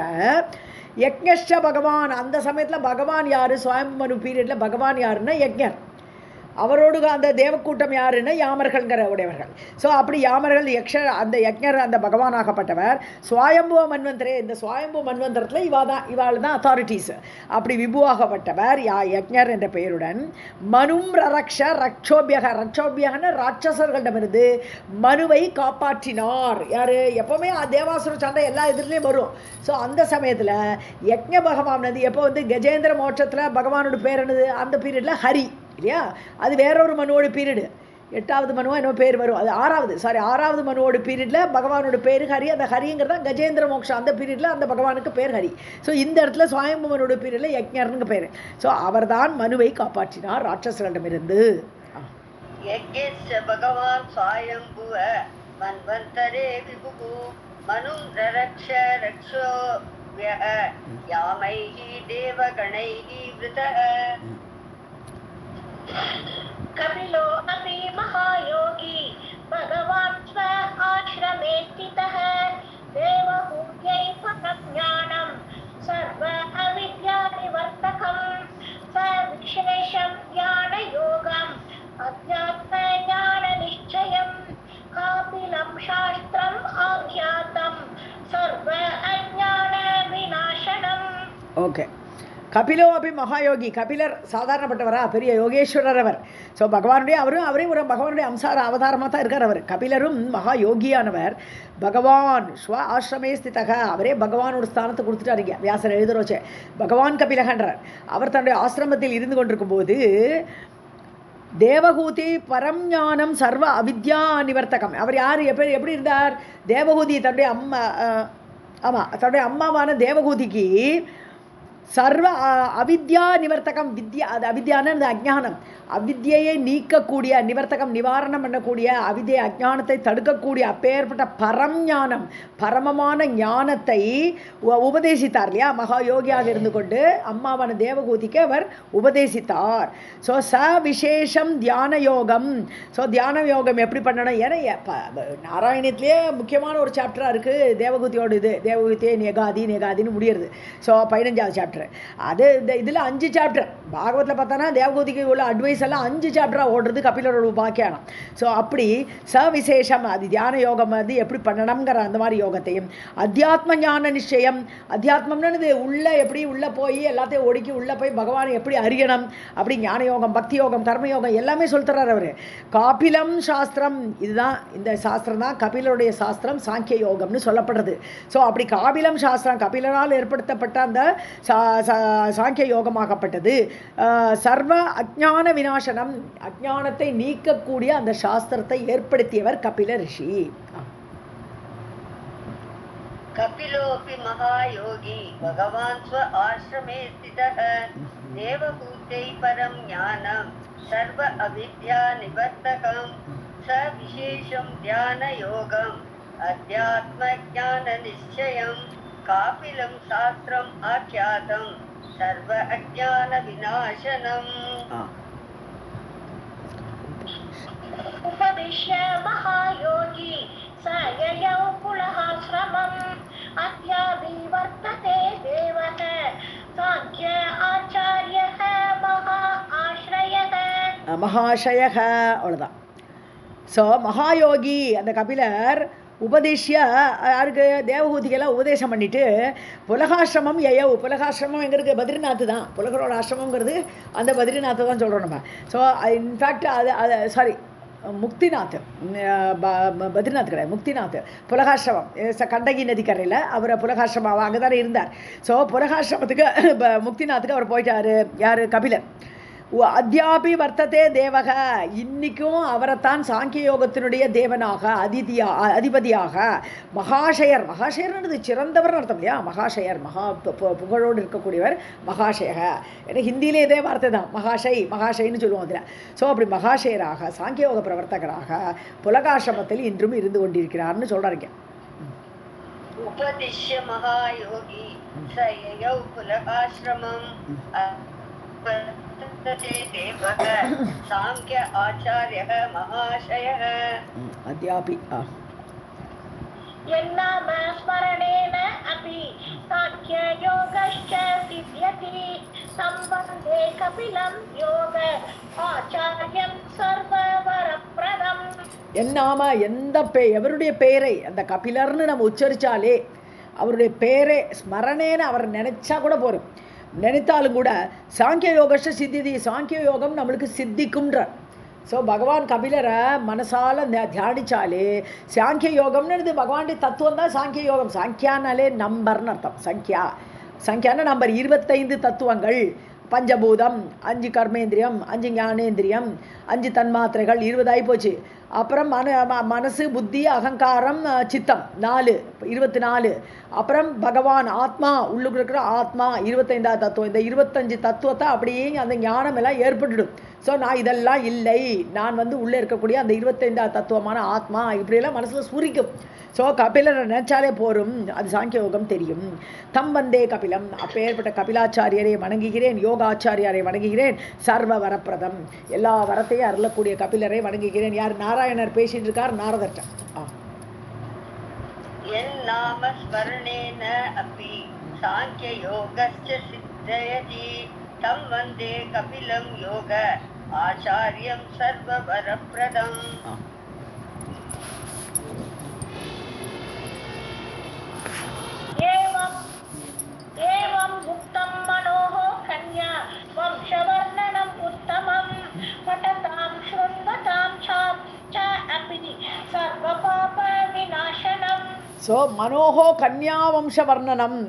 யக்ஞஷ்ட பகவான், அந்த சமயத்தில் பகவான் யார்? சுவயம்பு மனு பீரியடில் பகவான் யாருன்னா யக்ஞர். அவரோடு அந்த தேவக்கூட்டம் யாருன்னா யாமர்கள்ங்கிற உடையவர்கள். ஸோ அப்படி யாமர்கள் அந்த யக்ஞர் அந்த பகவானாகப்பட்டவர். சுவாயம்புவ மன்வந்தரே, இந்த சுவாயம்பு மன்வந்தரத்தில் இவாள் தான் அத்தாரிட்டிஸ். அப்படி விபுவாகப்பட்டவர் யக்ஞர் என்ற பெயருடன் மனும் ரரக்ஷ ரக்ஷோபியக, ரக்ஷோபியகன்னு ராட்சசர்களிடமிருந்து மனுவை காப்பாற்றினார். யார்? எப்போவுமே தேவாசுர சண்டை எல்லா இதுலேயும் வரும். ஸோ அந்த சமயத்தில் யக்ஞ பகவான் எப்போ கஜேந்திர மோட்சத்தில் பகவானோட பேர் என்னது? அந்த பீரியடில் ஹரி இல்லையா? அது வேறொரு மனுவோட பீரியடு, 8வது மனுவா என்ன பேர் வரும், அது 6வது மனுவோட பீரியடில் பகவானோட பேர் ஹரி. அந்த ஹரிங்கிறதா கஜேந்திர மோக்ஷம், அந்த பீரியடில் அந்த பகவானுக்கு பேர் ஹரி. ஸோ இந்த இடத்துல சுவயம்பு மனுவோட பீரியடில் யக்ஞர்னு பேர். ஸோ அவர் தான் மனுவை காப்பாற்றினார் ராட்சசர்களிடமிருந்து. பகவான் சுவயம்புவ மன்வந்தரே விபுகு மனும் ரரக்ஷ ரக்ஷோவ்யஹ யாமைஹி தேவகணைஹி விருதः. कपिलो अपि महायोगी भगवान् स्व आश्रमे स्थितः देवहूत्यै परज्ञानं सर्व अविद्यानिवर्तकं स विशेषं ज्ञानयोगम् अध्यात्मज्ञाननिश्चयं कापिलं शास्त्रम् आख्यातं सर्व अज्ञानविनाशनम्. ஓகே, கபிலோ அப்படி மகாயோகி. கபிலர் சாதாரணப்பட்டவரா? பெரிய யோகேஸ்வரர் அவர். ஸோ பகவானுடைய அவரையும் ஒரு பகவானுடைய அவதாரமாக தான் இருக்கார் அவர். கபிலரும் மகா யோகியானவர். பகவான் ஸ்வ ஆசிரமே ஸ்திதக, அவரே பகவானோட ஸ்தானத்தை கொடுத்துட்டாருங்க. வியாசர் எழுதுறோச்சே பகவான் கபிலகன்றார். அவர் தன்னுடைய ஆசிரமத்தில் இருந்து கொண்டிருக்கும் போது தேவகூதி பரம் ஞானம் சர்வ அவித்யா நிவர்த்தகம். அவர் யார்? எப்படி இருந்தார்? தேவகூதி தன்னுடைய தன்னுடைய அம்மாவான தேவகூதிக்கு சர்வ அவித்யா நிவர்த்தகம். வித்யா, அது அவித்யான அஜ்ஞானம், அவித்யை நீக்கக்கூடிய, நிவர்த்தகம் நிவாரணம் பண்ணக்கூடிய, அவித்யை அஜ்ஞானத்தை தடுக்கக்கூடிய அப்பேற்பட்ட பரம் ஞானம், பரமமான ஞானத்தை உபதேசித்தார் இல்லையா? மகா யோகியாக இருந்து கொண்டு அம்மாவான தேவகூதிக்கு அவர் உபதேசித்தார். ஸோ ச விசேஷம் தியான யோகம். ஸோ தியான யோகம் எப்படி பண்ணணும்? ஏன்னா நாராயணத்திலே முக்கியமான ஒரு சாப்டராக இருக்குது தேவகூதியோடு. இது தேவகூதியே நேகாதின்னு முடியுது. ஸோ 15வது சாப்டர். அது இதில் 5 சாப்டர். பாகவத்தில் பார்த்தோன்னா தேவகூதிக்கு உள்ள அட்வைஸ் எல்லாம் 5 சாப்டராக ஓடுறது கபிலரோட உபாக்கியானம். ஸோ அப்படி சவிசேஷம் அது தியான யோகம் அது எப்படி பண்ணணுங்கிற அந்த மாதிரி யோகத்தையும், அத்தியாத்ம ஞான நிச்சயம். அத்தியாத்மம்னு உள்ளே எப்படி உள்ளே போய் எல்லாத்தையும் ஒடுக்கி உள்ளே போய் பகவானை எப்படி அறியணும் அப்படி ஞான யோகம், பக்தி யோகம், கர்மயோகம் எல்லாமே சொல்லித்தர்றார் அவர். காபிலம் சாஸ்திரம், இதுதான் இந்த சாஸ்திரம் தான் கபிலருடைய சாஸ்திரம், சாங்கிய யோகம்னு சொல்லப்படுறது. ஸோ அப்படி காபிலம் சாஸ்திரம் கபிலரால் ஏற்படுத்தப்பட்ட அந்த சாங்கிய யோகமாகப்பட்டது. சர்வ அஜ்ஞான விநாசனம், அஜ்ஞானத்தை நீக்கக்கூடிய அந்த சாஸ்திரத்தை ஏற்படுத்தியவர் கபில ரிஷி. कपिलोऽपि महायोगी भगवान् स्व आश्रमे स्थितः देवहूत्यै परं ज्ञानं सर्व अविद्या निवर्तकं स विशेषं ध्यानयोगम् अध्यात्मज्ञाननिश्चयं कापिलं शास्त्रम् आख्यातं सर्व अज्ञानविनाशनम्. उपदिश्य महायोगी स ययौ कुलहाश्रमम् अद्याभिवर्तते देवः साङ्ख्य आचार्यः மகாஷயக. அவ்வளோதான். ஸோ மகாயோகி அந்த கபிலர் உபதேசிய யாருக்கு தேவகூதிக்கெல்லாம் உபதேசம் பண்ணிவிட்டு புலகாசிரமம் யயவ், புலகாசிரமம் எங்கே இருக்குது? பத்ரிநாத் தான். புலகரோட ஆசிரமங்கிறது அந்த பத்ரிநாத்தை தான் சொல்கிறோம் நம்ம. ஸோ இன்ஃபேக்ட் அது சாரி முக்திநாத், பத்ரிநாத் கிடையாது, முக்திநாத் புலகாசிரமம் கண்டகி நதிக்கரையில் அவர் புலகாசிரமம் அங்கே தானே இருந்தார். ஸோ புலகாசிரமத்துக்கு முக்திநாத்துக்கு அவர் போயிட்டார். யார்? கபிலர். அத்யாபி வர்த்ததே தேவக, இன்னைக்கும் அவரைத்தான் சாங்கிய யோகத்தினுடைய தேவனாக அதிபதியாக மகாஷயர், மகாஷயர்ன்றது சிறந்தவர் அர்த்தம் இல்லையா? மகாஷயர் மகா புகழோடு இருக்கக்கூடியவர் மகாஷயக. ஏன்னா ஹிந்தியிலே இதே வார்த்தை தான், மகாஷைன்னு சொல்லுவோம் அதில். ஸோ அப்படி மகாஷயராக சாங்கிய யோக பிரவர்த்தகராக புலகாசிரமத்தில் இன்றும் இருந்து கொண்டிருக்கிறார்னு சொல்கிறாங்க. உபதிஷ்ய மகாயோகி சயயௌ புலகாசிரமம் தேவக சாங்கிய ஆச்சார்யः மகாஷயः. அத்யாபி यन्नाम स्मरणेन अपि साङ्ख्ययोगश्च सिद्ध्यति सम्बन्धे कपिलं योग आचार्यं सर्ववरप्रदम्. என்னாம எந்த எவருடைய பெயரை அந்த கபிலர்னு நம்ம உச்சரித்தாலே அவருடைய பேரை ஸ்மரணேன்னு அவர் நினைச்சா கூட போகிறோம். நினைத்தாலும் கூட சாங்கிய யோகஸ்ட சித்திதி, சாங்கிய யோகம் நம்மளுக்கு சித்திக்கும்ன்றார். ஸோ பகவான் கபிலரை மனசால தியானிச்சாலே சாங்கிய யோகம்னு பகவானுடைய தத்துவம் தான் சாங்கிய யோகம். சாங்கியானாலே நம்பர்னு அர்த்தம். சங்கியான நம்பர் 25 தத்துவங்கள், பஞ்சபூதம், 5 கர்மேந்திரியம், 5 ஞானேந்திரியம், 5 தன்மாத்திரைகள், 20 ஆகி போச்சு. அப்புறம் மனசு, புத்தி, அகங்காரம், சித்தம் 4, 24. அப்புறம் பகவான் ஆத்மா, உள்ளுக்கு இருக்கிற ஆத்மா 25ஆவது தத்துவம். இந்த 25 தத்துவத்தை அப்படியே அந்த ஞானம் எல்லாம் ஏற்பட்டுடும். ஸோ நான் இதெல்லாம் இல்லை, நான் உள்ளே இருக்கக்கூடிய அந்த 25ஆவது தத்துவமான ஆத்மா இப்படியெல்லாம் மனசில் சுரிக்கும். ஸோ கபிலரை நினைச்சாலே போரும், அது சாங்கிய யோகம் தெரியும். தம் வந்தே கபிலம், அப்பேற்பட்ட கபிலாச்சாரியரை வணங்குகிறேன், யோகாச்சாரியாரை வணங்குகிறேன். சர்வ வரப்பிரதம், எல்லா வரத்தையும் அருளக்கூடிய கபிலரை வணங்குகிறேன். யார்? நாராயணர் பேசிட்டு இருக்கார் நாரதர்ட்ட. என் நாம ஸ்மரணேன அப்பி சாங்கிய யோகஸ்ச சித்தயதி தம் வந்தே கபிலம் யோக ஆச்சாரியம் சர்வ வரப்பிரதம். एवं मुक्तं मनोः कन्या वंशवर्णनम् उत्तमं पठतां शृण्वतां च अपि सर्वपापविनाशनम्. ஸோ மனோகோ கன்யா வம்ச வர்ணனம்,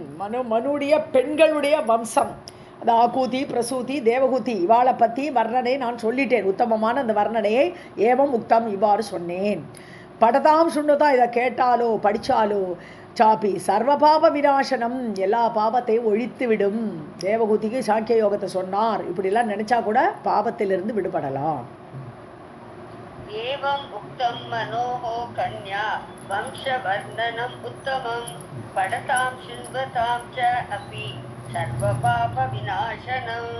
மனுடைய பெண்களுடைய வம்சம், அது ஆகூதி, பிரசூதி, தேவகூதி, இவாளை பற்றி வர்ணனை நான் சொல்லிட்டேன். உத்தமமான அந்த வர்ணனையை ஏவம் உக்தம் இவ்வாறு சொன்னேன். படதாம் சுண்ணதா, இதை கேட்டாலோ படித்தாலோ சாப்பி சர்வபாப விநாசனம், எல்லா பாபத்தையும் ஒழித்து விடும். தேவகூதிக்கு சாங்கிய யோகத்தை சொன்னார். இப்படிலாம் நினைச்சா கூட பாபத்திலிருந்து விடுபடலாம். ஏவம் உக்தம் மனோஹோ கன்யா வம்ச வர்ணனம் உத்தமம் படதாம் சின்வதாம் ச அபி சர்வ பாப விநாசனம்.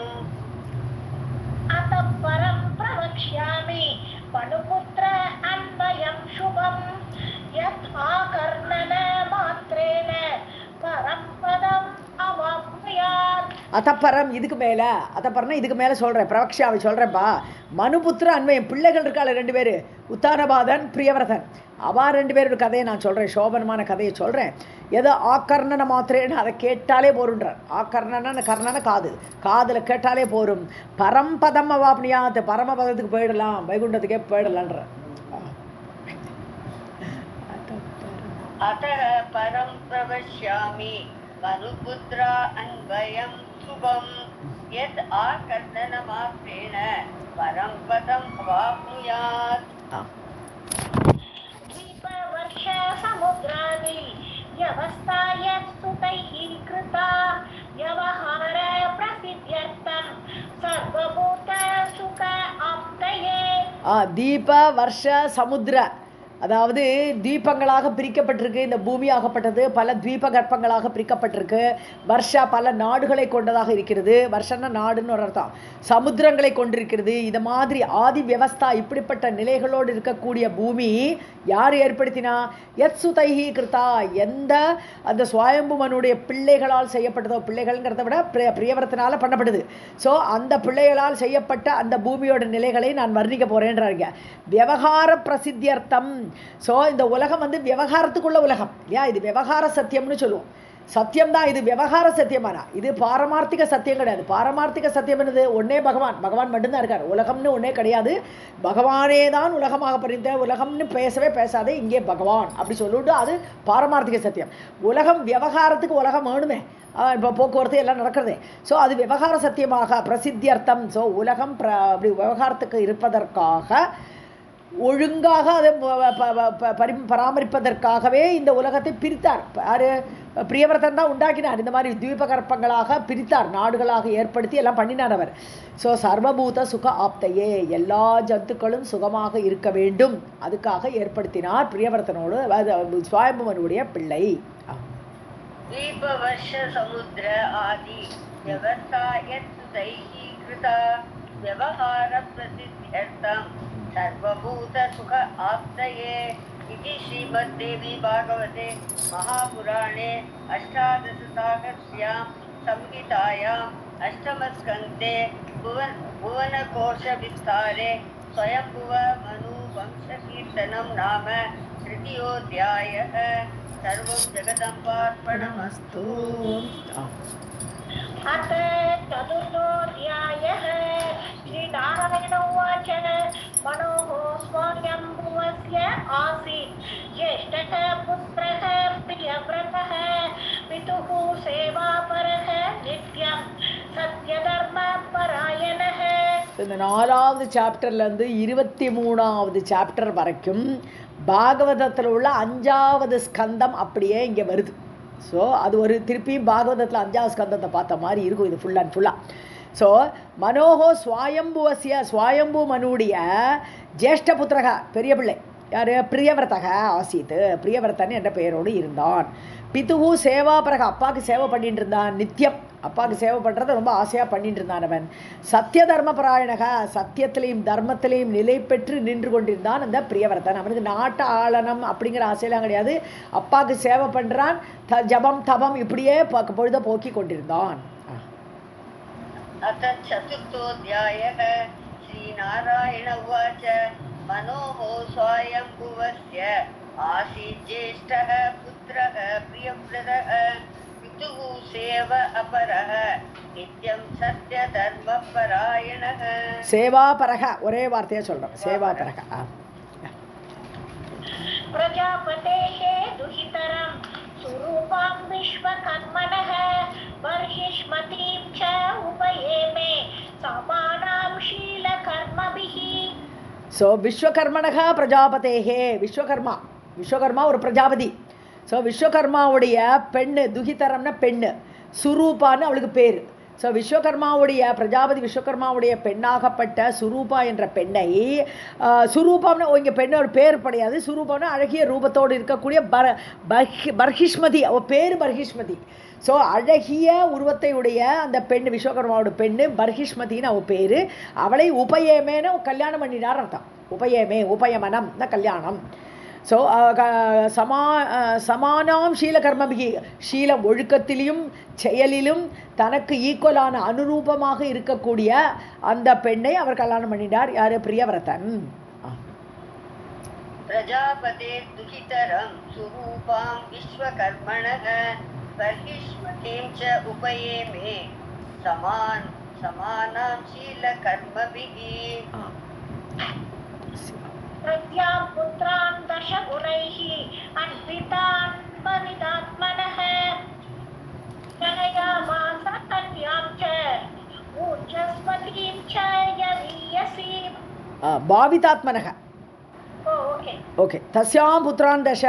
अतः परं प्रवक्ष्यामि पनुपुत्र अन्वयं शुभं यत् आकर्णन मात्रेण परं पदम् अवाप्नुयात्. அதப்பறம், இதுக்கு மேலே, அதப்பறம்னா இதுக்கு மேலே சொல்கிறேன், பிரவக்ஷாவை சொல்கிறேன்ப்பா. மனுபுத்திர அன்வயம், பிள்ளைகள் இருக்காள் 2 பேர், உத்தானபாதன், பிரியவரதன். அவா 2 பேரோட கதையை நான் சொல்கிறேன், சோபனமான கதையை சொல்கிறேன். ஏதோ ஆக்கர்ணனை மாத்திரேன்னு அதை கேட்டாலே போருன்றார். ஆக்கர்ணன கர்ணன காதில் கேட்டாலே போரும். பரம்பதம் அவாப்னியாத், பரமபதத்துக்கு போயிடலாம், வைகுண்டத்துக்கே போயிடலான்ற. அத பரம் பிரவஷ்யாமி மனுபுத்ரா அன்வயம் சுபம் யத் ஆகர்ணன மாத்ரேண பரம் பதம் அவாப்னுயாத். दीपवर्ष समुद्राणि व्यवस्थाय स्तुतैः कृता व्यवहार प्रसिद्ध्यर्थं सर्वभूत सुख आप्तये. தீப வருஷ சமுத்திர, அதாவது தீபங்களாக பிரிக்கப்பட்டிருக்கு இந்த பூமி ஆகப்பட்டது, பல தீப கற்பங்களாக பிரிக்கப்பட்டிருக்கு. வருஷா பல நாடுகளை கொண்டதாக இருக்கிறது. வருஷன்னா நாடுன்னு ஒரு அர்த்தம். சமுத்திரங்களை கொண்டிருக்கிறது. இது மாதிரி ஆதி வியவஸ்தா, இப்படிப்பட்ட நிலைகளோடு இருக்கக்கூடிய பூமி யார் ஏற்படுத்தினா? யத் சுதைஹி கிருதா, எந்த அந்த சுவாயம்புமனுடைய பிள்ளைகளால் செய்யப்பட்டதோ, பிள்ளைகள்ங்கிறத விட பிரியவரத்தினால பண்ணப்படுது. ஸோ அந்த பிள்ளைகளால் செய்யப்பட்ட அந்த பூமியோட நிலைகளை நான் வர்ணிக்க போகிறேன்றாங்க. விவகார பிரசித்தியர்த்தம், ஸோ இந்த உலகம் வந்து விவகாரத்துக்குள்ள உலகம் இல்லையா, இது விவகார சத்தியம்னு சொல்லுவோம். சத்தியம்தான் இது, விவகார சத்தியமானா இது பாரமார்த்திக சத்தியம் கிடையாது. பாரமார்த்திக சத்தியம் என்னது? ஒன்னே பகவான், பகவான் மட்டும்தான் இருக்கார். உலகம்னு ஒன்னே கிடையாது, பகவானே தான் உலகமாக பறிந்த, உலகம்னு பேசவே பேசாதே, இங்கே பகவான் அப்படி சொல்லிட்டு அது பாரமார்த்திக சத்தியம். உலகம் விவகாரத்துக்கு உலகம் வேணுமே, இப்போ போக்குவரத்து எல்லாம் நடக்கிறதே. ஸோ அது விவகார சத்தியமாக பிரசித்தியர்த்தம். ஸோ உலகம் அப்படி விவகாரத்துக்கு இருப்பதற்காக ஒழுங்காக அதை பராமரிப்பதற்காகவே இந்த உலகத்தை பிரித்தார். யார்? பிரியவர்த்தன் தான் உண்டாக்கினார். இந்த மாதிரி தீபகற்பங்களாக பிரித்தார், நாடுகளாக ஏற்படுத்தி எல்லாம் பண்ணினார் அவர். ஸோ சர்வபூத சுக ஆப்தையே, எல்லா ஜந்துக்களும் சுகமாக இருக்க வேண்டும், அதுக்காக ஏற்படுத்தினார் பிரியவர்த்தனோடு சுவாயம்புவனுடைய பிள்ளை. दीपवर्ष समुद्र आदि व्यवस्थायत्सुतैः कृता व्यवहार प्रसिद्ध्यर्थं सर्वभूत सुख आप्तये इति श्रीमद्देवी भागवते महापुराणे अष्टादशसाहस्र्यां संहितायाम् अष्टमस्कन्धे भुवनकोशविस्तारे स्वयंभुव मनु वंशकीर्तनं नाम तृतीयोऽध्यायः. सर्वं जगदम्बार्पणमस्तु. अथ चतुर्थोऽध्यायः. श्रीनारायण उवाच मनोः स्वयंभुवस्य आसीत् ज्येष्ठः पुत्रः प्रियव्रतः पितुः सेवापरः नित्यं सत्यधर्मपरायणः. இந்த 4வது சாப்டர்லேருந்து 23வது சாப்டர் வரைக்கும் பாகவதத்தில் உள்ள 5வது ஸ்கந்தம் அப்படியே இங்கே வருது. ஸோ அது ஒரு திருப்பி பாகவதத்தில் 5வது ஸ்கந்தத்தை பார்த்த மாதிரி இருக்கும் இது ஃபுல் அண்ட் ஃபுல்லாக. ஸோ மனோகோ சுவாயம்புவசிய, சுவாயம்பு மனுடைய ஜேஷ்ட புத்திரக பெரிய பிள்ளை யார்? பிரியவர்த்தக ஆசீத், பிரியவர்த்தன் என்ற பெயரோடு இருந்தான். பிதுகு சேவாபரக, அப்பாவுக்கு சேவை பண்ணிட்டு இருந்தான் நித்தியம், அப்பாவுக்கு சேவை பண்ணுறதை ரொம்ப ஆசையாக பண்ணிட்டு இருந்தான் அவன். சத்திய தர்மபராயணக, சத்தியத்திலையும் தர்மத்திலையும் நிலை பெற்று நின்று கொண்டிருந்தான் அந்த பிரியவர்த்தன். அவனுக்கு நாட்டு ஆளனம் அப்படிங்கிற ஆசையெல்லாம் கிடையாது, அப்பாவுக்கு சேவை பண்ணுறான், ஜபம் தபம் இப்படியே பொழுத போக்கி கொண்டிருந்தான். अथ चतुर्थोऽध्यायः. श्रीनारायण उवाच मनोः स्वायम्भुवस्य आसीत् ज्येष्ठः पुत्रः प्रियव्रतः पितुः सेव अपरः नित्यं सत्यधर्मपरायणः. சேவாபரக ஒரே வார்த்தையாக சொல்கிறோம், சேவாபரக. प्रजापतेः दुहितरं सुरूपां विश्वकर्मणः बर्हिष्मतीं च उपयेमे समानां शीलकर्मभिः. ஸோ விஸ்வகர்மனக பிரஜாபதேகே, விஸ்வகர்மா, விஸ்வகர்மா ஒரு பிரஜாபதி. ஸோ விஸ்வகர்மாவுடைய பெண்ணு, துகிதரம்னா பெண்ணு, சுரூபான்னு அவளுக்கு பேர். ஸோ விஸ்வகர்மாவுடைய பிரஜாபதி விஸ்வகர்மாவுடைய பெண்ணாகப்பட்ட சுரூபா என்ற பெண்ணை, சுரூபம்னா இங்கே பெண்ணோட பேர் கிடையாது, சுரூபம்னா அழகிய ரூபத்தோடு இருக்கக்கூடிய பர்ஹிஷ்மதி, அவள் பேர் பர்ஹிஷ்மதி. ஸோ அழகிய உருவத்தை உடைய அந்த பெண், விஸ்வகர்மாவோட பெண்ணு பர்ஹிஷ்மதின்னு அவள் பேர். அவளை உபயேமேன்னு கல்யாணம் பண்ணினார் அர்த்தம். உபயமே, உபயமனம்னா கல்யாணம். ஸோ சமானாம் ஷீலகர்மபிகி, ஷீலம் ஒழுக்கத்திலும் செயலிலும் தனக்கு ஈக்குவலான அனுரூபமாக இருக்கக்கூடிய அந்த பெண்ணை அவர் கல்யாணம் பண்ணினார். யார்? பிரியவரதன். प्रजापते दुहितरं सुरूपां विश्वकर्मणः बर्हिष्मतीं च उपयेमे समानां शीलकर्मभिः. प्रत्यां पुत्रान् दशगुणैः अन्वितान् परिदात्मनः जनयामास कन्यां च ऊर्जस्वतीं च यवीयसीम्. பாவிதாத்மனக. Okay okay. தஸ்யாம் புத்திரான் தச.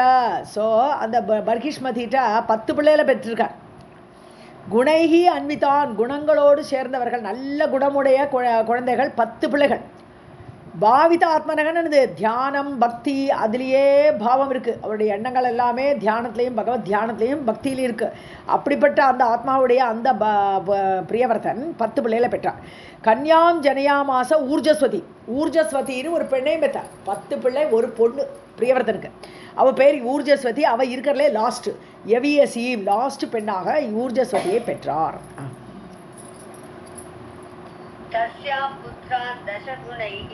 ஸோ அந்த பர்கிஷ்மதிட்ட 10 பிள்ளைகளை பெற்றிருக்கார். குணைகி அன்விதான், குணங்களோடு சேர்ந்தவர்கள், நல்ல குணமுடைய குழந்தைகள் 10 பிள்ளைகள். பாவித ஆத்மனகன்னு தியானம் பக்தி அதுலேயே பாவம் இருக்குது. அவருடைய எண்ணங்கள் எல்லாமே தியானத்துலேயும் பகவத் தியானத்துலேயும் பக்தியிலையும் இருக்குது. அப்படிப்பட்ட அந்த ஆத்மாவுடைய அந்த பிரியவர்த்தன் 10 பிள்ளைகளை பெற்றார். கன்யாம் ஜனயாமாச ஊர்ஜஸ்வதி, ஊர்ஜஸ்வதின்னு ஒரு பெண்ணையும் பெற்றார். 10 பிள்ளை ஒரு பொண்ணு பிரியவர்த்தனுக்கு. அவள் பேர் ஊர்ஜஸ்வதி. அவள் இருக்கிறதுலே லாஸ்ட்டு எவியசி, லாஸ்ட் பெண்ணாக ஊர்ஜஸ்வதியை பெற்றார். तस्यां पुत्रान् दशगुणैः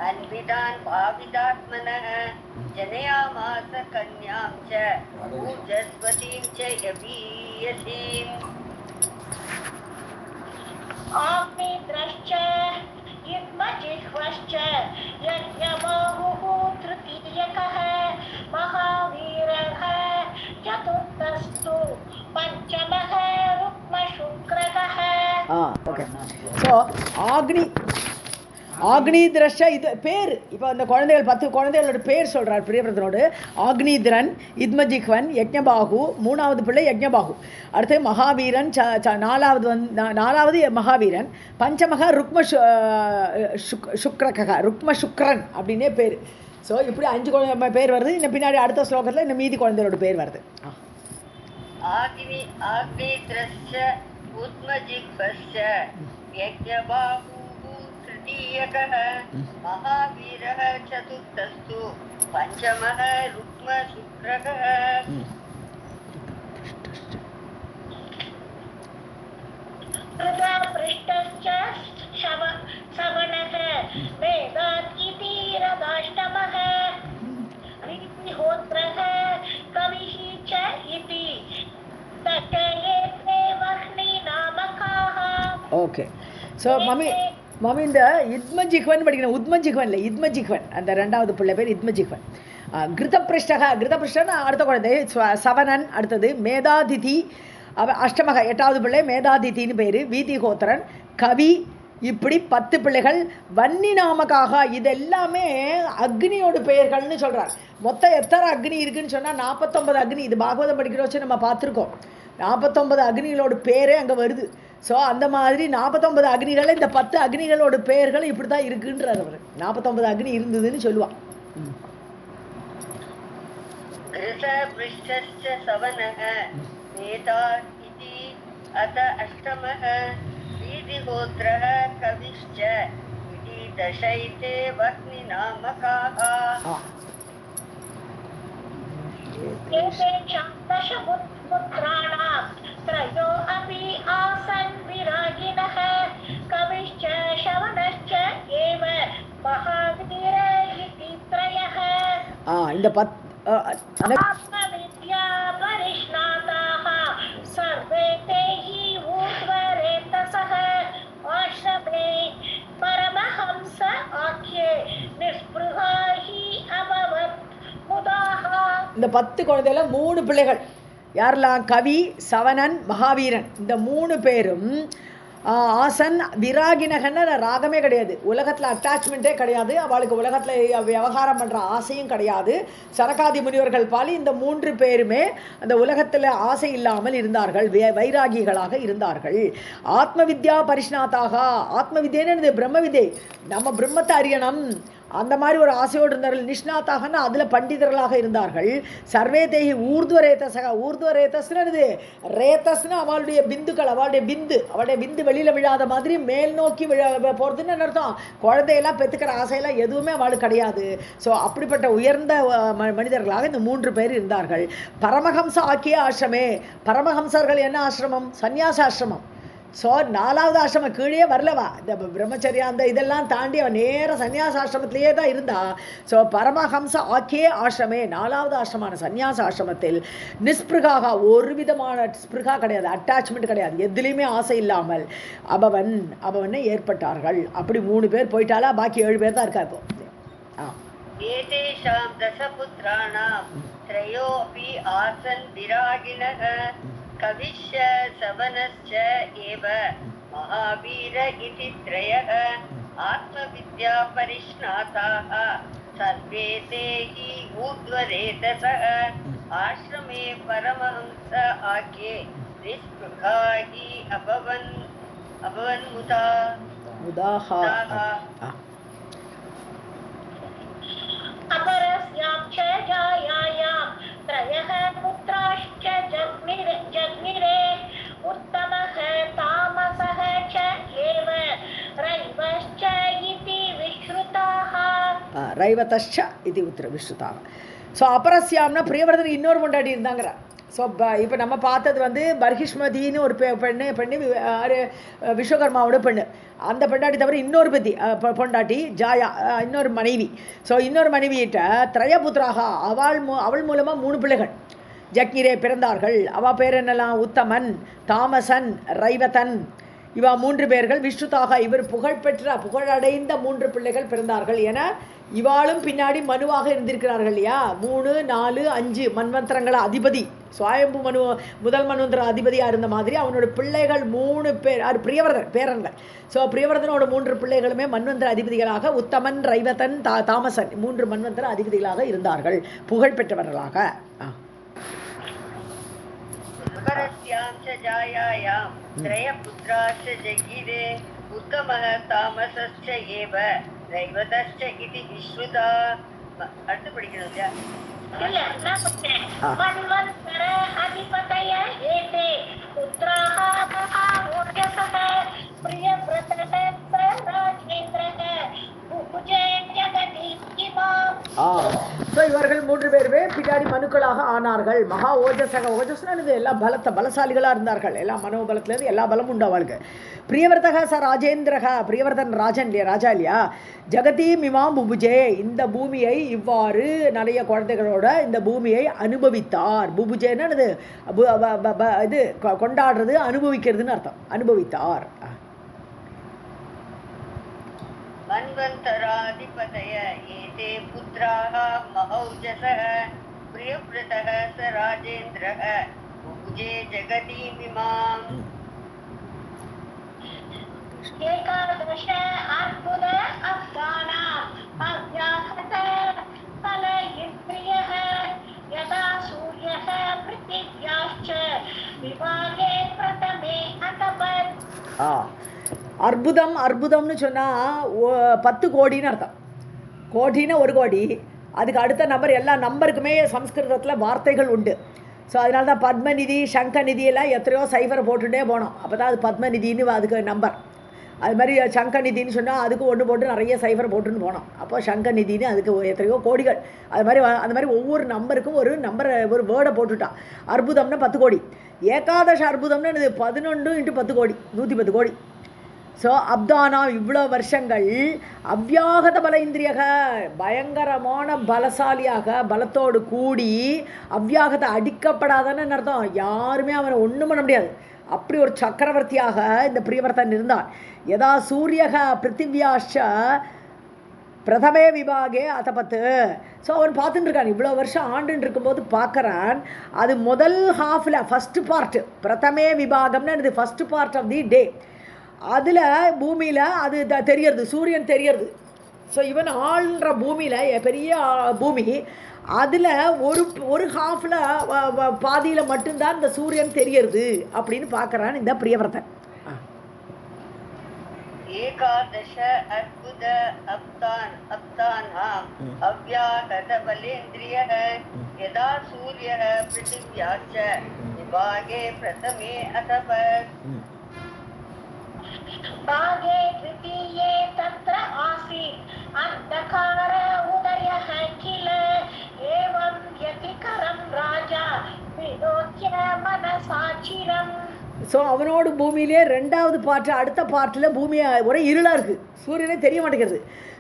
अन्वितान् भावितात्मनः जनयामास कन्यां च ऊर्जस्वतीं च यवीयसीम् आग्निद्रश्च युग्मजिह्वश्च यज्ञबाहुः तृतीयकः महावीरः चतुर्थस्तु पञ्चमः रुक्मशुक्रः ஓகே. ஸோ ஆக்னிதிரஷ இது பேர். இப்போ அந்த குழந்தைகள் 10 குழந்தைகளோட பேர் சொல்கிறார் பிரியவிரதனோடு. ஆக்னிதிரன், இத்மஜிஹ்வன், யஜ்ஞபாகு, 3வது பிள்ளை யஜ்ஞபாகு, அடுத்து மகாவீரன், 4வது மகாவீரன், பஞ்சமக ருக்மசுக்ரன் அப்படின்னே பேர். ஸோ இப்படி 5 குழந்தை பேர் வருது. இன்னும் பின்னாடி அடுத்த ஸ்லோகத்தில் இந்த மீதி குழந்தைகளோட பேர் வருது. आग्निद्रश्च उद्मजिह्वश्च यज्ञबाहुः तृतीयकः महावीरः चतुर्थस्तु पञ्चमः रुक्मशुक्रः पृष्ठश्च शवनः वेदातिरदाष्टमः रीतिहोत्रः कविः च इति तटयेते वह्नि नामकाः. ஓகே. ஸோ மம்மி இந்த இத்மஜிஹ்வன் படிக்கணும். உத்மஜிஹ்வன் இல்லை, இத்மஜிஹ்வன். அந்த 2வது பிள்ளை பேர் இத்மஜிஹ்வன். கிருதபிருஷ்டக அடுத்த குழந்தை சவனன், அடுத்தது மேதாதிதி, அஷ்டமக 8வது பிள்ளை மேதாதித்தின்னு பேர், வீதிஹோத்திரன், கவி, இப்படி 10 பிள்ளைகள். வன்னி நாமக்காக இதெல்லாமே அக்னியோட பெயர்கள்னு சொல்கிறார். மொத்தம் எத்தனை அக்னி இருக்குன்னு சொன்னால் 49 அக்னி. இது பாகவதம் படிக்கிற வச்சு நம்ம பார்த்துருக்கோம். 49 அக்னிகளோட பேரே அங்கே வருது. ஸோ அந்த மாதிரி 49 அக்னிகள், இந்த 10 அக்னிகளோட பெயர்கள் இப்படி தான் இருக்குன்றார் அவர். 49 அக்னி இருந்ததுன்னு சொல்லுவான். अथ अष्टमः वीतिहोत्रः कविश्च इति दशैते वह्निनामकाः एतेषां दशपुत्राणां त्रयो अपि आसन् विरागिणः कविश्च शवनश्च एव महावीर इति त्रयः. இந்த आत्मविद्या परिष्णाताः सर्वे ते हि ऊर्ध्वरेतसः आश्रमे परमहंस आख्ये निस्पृहा हि अभवत् मुदाः. இந்த 10 குழந்தையில 3 பிள்ளைகள் யாரெல்லாம்? கவி, சவனன், மகாவீரன். இந்த 3 பேரும் ஆசன் விராகினகன்னு ராகமே கிடையாது. உலகத்தில் அட்டாச்மெண்ட்டே கிடையாது. அவளுக்கு உலகத்தில் விவகாரம் பண்ணுற ஆசையும் கிடையாது. சனகாதி முனிவர்கள் பாலி இந்த 3 பேருமே அந்த உலகத்தில் ஆசை இல்லாமல் இருந்தார்கள், வைராகிகளாக இருந்தார்கள். ஆத்ம வித்யா பரிஷ்ணாத்தாக. ஆத்ம வித்யன்னு பிரம்ம வித்யை, நம்ம பிரம்மத்தை அறியணும், அந்த மாதிரி ஒரு ஆசையோடு இருந்தார்கள். நிஷ்ணாத்தாகனா அதில் பண்டிதர்களாக இருந்தார்கள். சர்வே தேகி ஊர்துவரேதசக. ஊர்துவரேதஸ்னு ரேத்தஸ்னு அவளுடைய பிந்துக்கள், அவளுடைய பிந்து வெளியில் விழாத மாதிரி மேல் நோக்கி போகிறதுன்னு அர்த்தம். குழந்தையெல்லாம் பெற்றுக்கிற ஆசையெல்லாம் எதுவுமே அவளுக்கு கிடையாது. ஸோ அப்படிப்பட்ட உயர்ந்த மனிதர்களாக இந்த 3 பேர் இருந்தார்கள். பரமஹம்ச ஆக்கிய ஆசிரமே. பரமஹம்சர்கள் என்ன ஆசிரமம்? சந்நியாச ஆசிரமம். ஸோ 4வது ஆசிரமம் கீழே வரலவா. இந்த பிரம்மச்சரியா அந்த இதெல்லாம் தாண்டி அவன் நேர சன்னியாச ஆசிரமத்திலேயே தான் இருந்தா. ஸோ பரமஹம்ச ஆக்கியே ஆசிரமே, 4வது ஆசிரமான சன்னியாச ஆசிரமத்தில் நிஸ்பிருகாக, ஒரு விதமான ஸ்பிருகா கிடையாது, அட்டாச்மெண்ட் கிடையாது, எதுலேயுமே ஆசை இல்லாமல் அவனை ஏற்பட்டார்கள். அப்படி 3 பேர் போயிட்டாலா, பாக்கி 7 பேர் தான் இருக்கா இப்போ. एतेषां दशपुत्राणां त्रयोऽपि आसन् विरागिणः कविश्च सवनश्च एव महावीर इति त्रयः आत्मविद्या परिष्णाताः सर्वे ते हि ऊर्ध्वरेतसः आश्रमे परमहंस आख्ये निस्पृहा हि अभवन् मुदाः अपरस्यां च जायायां त्रयः पुत्राश्च जग्निरे उत्तमः तामसः च एव रैवश्च इति विश्रुताः. रैवतश्च इति विश्रुताः. ஸோ அபரஸ்யாம்னா பிரியவர்தனுக்கு இன்னொரு பொண்டாட்டி இருந்தாங்கிற. ஸோ இப்போ நம்ம பார்த்தது வந்து பர்ஹிஷ்மதின்னு ஒரு பெண்ணு விஸ்வகர்மாவோட பெண்ணு. அந்த பொண்டாட்டி தவிர இன்னொரு பொண்டாட்டி ஜாயா, இன்னொரு மனைவி. ஸோ இன்னொரு மனைவியிட்ட திரயபுத்திராக அவள் மூலமாக 3 பிள்ளைகள் ஜக்ஞிரே பிறந்தார்கள். அவள் பேர் என்னெல்லாம்? உத்தமன், தாமசன், ரைவதன். இவா 3 பேர்கள். விஷ்ணுதாக இவர் புகழடைந்த 3 பிள்ளைகள் பிறந்தார்கள் என இவாளும் பின்னாடி மனுவாக இருந்திருக்கிறார்கள் இல்லையா? 3, 4, 5 மன்வந்தரங்கள அதிபதி, சுவாயம்பு மனு முதல் மன்வந்தர அதிபதியாக இருந்த மாதிரி அவனோட பிள்ளைகள் 3 பேர் பிரியவர்தன் பேரன்கள். ஸோ பிரியவர்தனோட 3 பிள்ளைகளுமே மன்வந்தர அதிபதிகளாக உத்தமன், ரைவதன், தாமசன் 3 மன்வந்தர அதிபதிகளாக இருந்தார்கள், புகழ் பெற்றவர்களாக. தாமசஸ்ச ஏவ ரைவதஸ்ச இதி விஸ்ருதா. அடுத்து படிக்கணும் இல்லையா? இல்ல, நான் சொல்றேன். மன்வந்தர அதிபதய ஏதே புத்ராஹ மகாஓஜஸஹ பிரியவ்ரதः ராஜேந்திரः புபுஜே ஜகதி இமாம். ஸோ இவர்கள் 3 பேருமே பின்னாடி மனுக்களாக ஆனார்கள். மகா ஓஜசக, ஓஜஸ்னது எல்லாம் பலசாலிகளாக இருந்தார்கள். எல்லா மனோபலத்துலேருந்து எல்லா பலமும் உண்டு அவளுக்கு. பிரியவர்தக ச ராஜேந்திரக, பிரியவர்தன் ராஜன் இல்லையா, ராஜா இல்லையா? ஜகதி மிமாம் புபுஜே, இந்த பூமியை இவ்வாறு நிறைய குழந்தைகளோட இந்த பூமியை அனுபவித்தார். புபுஜேன்னு இது கொண்டாடுறது, அனுபவிக்கிறதுன்னு அர்த்தம். அனுபவித்தார். மன்வந்தராதிபதய ஏதே புத்ராஹ மஹௌஜஸஹ பிரியவ்ரதः ச ராஜேந்திரः புபுஜே ஜகதீமிமாம். ஏகாதச அற்புத அப்தானா அவ்யாஹத பல இந்திரியः யதா சூர்யः பிருத்திவ்யாச்ச விவாகே பிரதமே அகபத். அற்புதம்னு சொன்னால் 10 கோடின்னு அர்த்தம். கோடின்னா 1 கோடி. அதுக்கு அடுத்த நம்பர், எல்லா நம்பருக்குமே சம்ஸ்கிருதத்தில் வார்த்தைகள் உண்டு. ஸோ அதனால தான் பத்மநிதி, சங்கநிதி எல்லாம் எத்தனையோ சைஃபரை போட்டுகிட்டே போனோம். அப்போ தான் அது பத்மநிதின்னு அதுக்கு நம்பர். அது மாதிரி சங்கநிதின்னு சொன்னால் அதுக்கு 1 போட்டு நிறைய சைஃபர் போட்டுன்னு போனோம். அப்போ சங்கநிதின்னு அதுக்கு எத்தனையோ கோடிகள். அந்த மாதிரி ஒவ்வொரு நம்பருக்கும் ஒரு நம்பரை, ஒரு வேர்டை போட்டுட்டான். அற்புதம்னா 10 கோடி. ஏகாதச அற்புதம்னு 11 × 10 கோடி, 110 கோடி. ஸோ அப்தானா இவ்வளோ வருஷங்கள் அவ்யாகத பல இந்திரியக, பயங்கரமான பலசாலியாக பலத்தோடு கூடி, அவ்யாகத அடிக்கப்படாதன்னு அர்த்தம். யாருமே அவனை ஒன்றும் பண்ண முடியாது. அப்படி ஒரு சக்கரவர்த்தியாக இந்த பிரியவர்தன் இருந்தான். யதா சூரியக பிருத்திவியாச்ச பிரதமே விபாகே அதபத்து. ஸோ அவன் பார்த்துட்டு இருக்கான். இவ்வளோ வருஷம் ஆண்டுன்னு இருக்கும்போது பார்க்குறான். அது முதல் ஹாஃபில் ஃபஸ்ட்டு பார்ட்டு, பிரதமே விபாகம்னு இது ஃபஸ்ட்டு பார்ட் ஆஃப் தி டே. அதில் பூமியில் அது தெரியறது, சூரியன் தெரியறது. ஸோ இவன் ஆள்ன்ற பூமியில், பெரிய பூமி, அதில் ஒரு ஹாஃபில் பாதியில் மட்டும்தான் இந்த சூரியன் தெரியறது அப்படின்னு பார்க்குறான் இந்த பிரியவர்தன். ஏகாதச அத்புத அப்தானாம் அவ்யாகத பலேந்திரியः யதா சூரியः பிருத்திவ்யாச்ச விபாகே பிரதமே அதபத். भागे द्वितीये तत्र आसीत् अन्धकार उदयः किल एवं व्यतिकरं राजा विलोक्य मनसा चिरम्. ஸோ அவனோட பூமியிலே 2வது பார்ட்டு, அடுத்த பார்ட்டில் பூமி ஒரே இருளாக இருக்குது, சூரியனே தெரிய மாட்டேங்கிறது.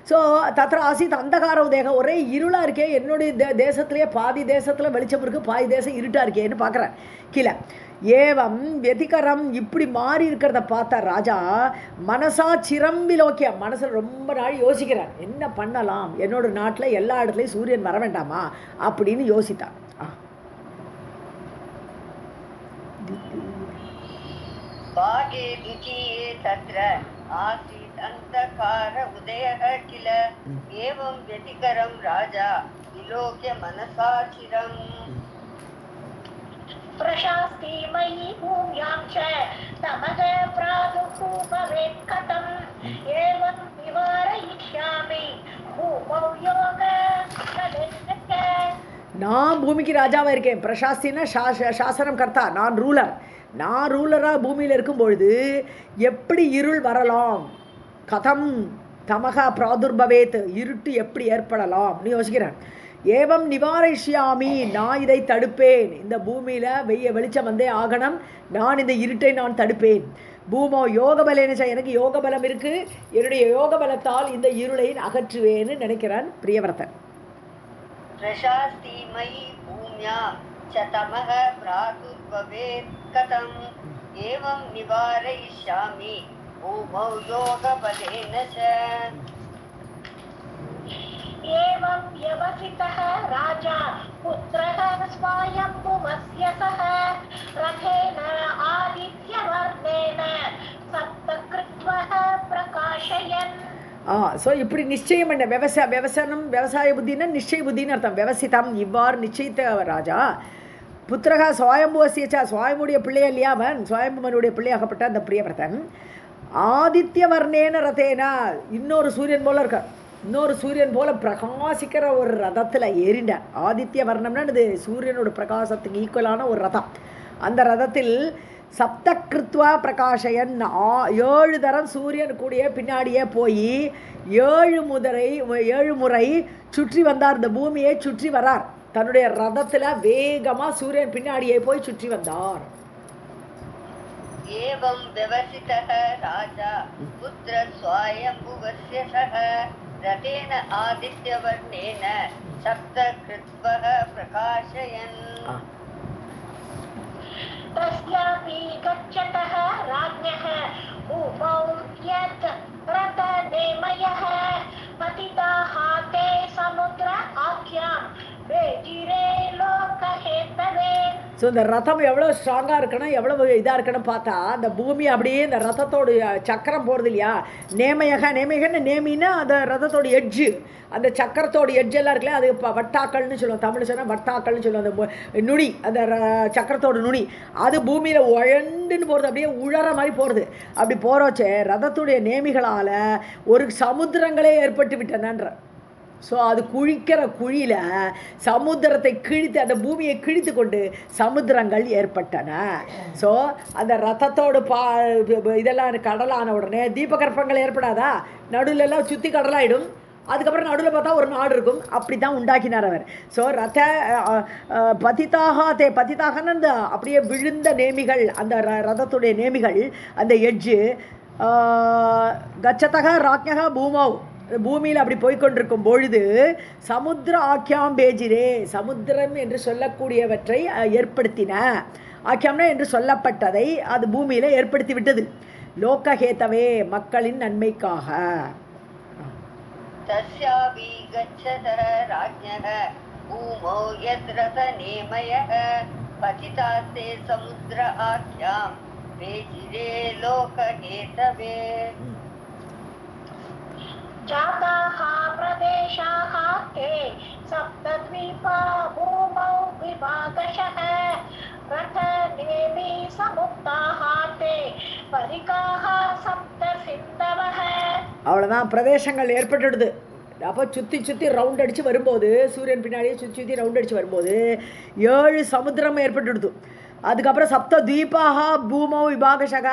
ஸோ தத்திர ஆசித் அந்தகார உதயம், ஒரே இருளாக இருக்கே, என்னுடைய தேசத்துலேயே பாதி தேசத்தில் வெளிச்சம் இருக்குது, பாதி தேசம் இருட்டாக இருக்கேன்னு பார்க்குறேன் கீழே. ஏவம் வெதிகரம், இப்படி மாறி இருக்கிறத பார்த்த ராஜா மனசா சிரம்பிலோக்கிய, மனசில் ரொம்ப நாள் யோசிக்கிறார், என்ன பண்ணலாம், என்னோட நாட்டில் எல்லா இடத்துலையும் சூரியன் வர வேண்டாமா அப்படின்னு யோசித்தான். भागे द्वितीये तत्र आसीत् अन्धकार उदयः किल एवं व्यतिकरं राजा विलोक्य मनसा चिरम्. प्रशास्तिमयि भूम्यां च तमः प्रादुः भवेत् कथम् एवं निवारयिष्यामि भूमौ योगः. நான் பூமிக்கு ராஜாவாக இருக்கேன். பிரசாஸ்தினா சாசனம் கர்த்தா, நான் ரூலர். நான் ரூலராக பூமியில் இருக்கும்பொழுது எப்படி இருள் வரலாம், கதம் தமகா பிராதுர்பவேத், இருட்டு எப்படி ஏற்படலாம்னு யோசிக்கிறேன். ஏவம் நிவாரயிஷ்யாமி, நான் இதை தடுப்பேன். இந்த பூமியில் வெளிச்சம் வந்தே ஆகணும், நான் இந்த இருட்டை நான் தடுப்பேன். பூமோ யோக பலேன, எனக்கு யோக பலம் இருக்கு, என்னுடைய யோக பலத்தால் இந்த இருளை அகற்றுவேன்னு நினைக்கிறான் பிரியவர்த்தன். பிரசாஸ்தி மயி பூம்யா சதமஹ பிராதுர்பவேத் கதம் ஏவம் நிவாரயிஷ்யாமி பூமௌ யோக பலேன ச. एवं व्यवसितः राजा पुत्रः स्वायम्भुवस्य सह रथेन आदित्यवर्णेन सप्तकृत्वः प्रकाशयन्. ஸோ இப்படி நிச்சயம் என்ன விவசாய புத்தின்னா நிச்சய புத்தின்னு அர்த்தம். விவசிதம், இவ்வாறு நிச்சயித்த ராஜா. புத்திரகா சுவாயம்புவசியச்சா, சுவாயமுடைய பிள்ளையா இல்லையா அவன், சுவாயம்புவனுடைய பிள்ளையாகப்பட்ட அந்த பிரியவர்த்தன். ஆதித்ய வர்ணேன ரதேனா, இன்னொரு சூரியன் போல இருக்கார், இன்னொரு சூரியன் போல பிரகாசிக்கிற ஒரு ரதத்தில் ஏறிண்டார். ஆதித்ய வர்ணம்னா இது சூரியனோட பிரகாசத்துக்கு ஈக்குவலான ஒரு ரதம். அந்த ரதத்தில் சப்தகிருத்வா பிரகாஷயன், 7 தரம் சூரியன் கூடிய பின்னாடியே போய் 7 முறை சுற்றி வந்தார். இந்த பூமியை சுற்றி வரார் தன்னுடைய ரதத்தில். வேகமாக சூரியன் பின்னாடியே போய் சுற்றி வந்தார். एवं व्यवसितः राजा पुत्र स्वायम्भुवस्य सह रथेन आदित्यवर्णेन सप्तकृत्वः प्रकाशयन्. तस्यापि गच्छतः राज्ञः भूमौ यत् रथनेमयः पतिताः ते समुद्र आख्यां बेजिरे लोकहेतवे. ஸோ இந்த ரதம் எவ்வளோ ஸ்ட்ராங்காக இருக்கணும், எவ்வளோ இதாக இருக்கணும் பார்த்தா, அந்த பூமி அப்படியே இந்த ரதத்தோட சக்கரம் போகிறது இல்லையா, நேமையகன்னு நேமின்னா அந்த ரதத்தோட எட்ஜு, அந்த சக்கரத்தோட எட்ஜெல்லாம் இருக்குல்ல, அது இப்போ வட்டாக்கள்னு சொல்லுவோம், தமிழ் சொன்னால் வட்டாக்கள்னு சொல்லுவோம். அந்த நுனி, அந்த சக்கரத்தோட நுனி அது பூமியில் உழண்டுன்னு போகிறது, அப்படியே உழற மாதிரி போகிறது. அப்படி போகிறோச்சே ரதத்துடைய நேமிகளால் ஒரு சமுத்திரங்களே ஏற்பட்டு விட்டனன்ற. ஸோ அது குழிக்கிற குழியில் சமுத்திரத்தை கிழித்து, அந்த பூமியை கிழித்து கொண்டு சமுத்திரங்கள் ஏற்பட்டன. ஸோ அந்த ரத்தத்தோடு இதெல்லாம் கடலான உடனே தீபகற்பங்கள் ஏற்படாதா, நடுவிலெல்லாம் சுற்றி கடலாயிடும். அதுக்கப்புறம் நடுவில் பார்த்தா ஒரு நாடு இருக்கும். அப்படி தான் உண்டாக்கினார் அவர். ஸோ பதித்தாகன்னு அந்த அப்படியே விழுந்த நேமிகள், அந்த ரதத்துடைய நேமிகள், அந்த எட்ஜு கச்சதக ராஜ்ஞக பூமௌ, பூமியில் அப்படி போய்கொண்டிருக்கும் பொழுது சமுத்திர ஆக்கியாம் பேஜிரே, சமுத்திரம் என்று சொல்லக்கூடியவற்றை ஏற்படுத்தின. ஆக்கியாம்னா என்று சொல்லப்பட்டதை அது பூமியில் ஏற்படுத்தி விட்டது. லோகஹேதவே, மக்களின் நன்மைக்காக. तस्यापि गच्छतः राज्ञः भूमौ यद्रथनेमयः पतितास्ते समुद्र आख्यां बेजिरे लोकहेतवे. जाताः प्रदेशाः ते सप्तद्वीपा भूमौ विभागशः रथनेमि समुक्ताः ते परिकाः सप्तसिन्धवः. அவ்வளோதான், பிரதேசங்கள் ஏற்பட்டுடுது. அப்போ சுற்றி ரவுண்ட் அடித்து வரும்போது, சூரியன் பின்னாடியே சுற்றி ரவுண்ட் அடித்து வரும்போது 7 சமுத்திரம் ஏற்பட்டுடுது. அதுக்கப்புறம் சப்த தீபாக பூமோ விபாகஷக,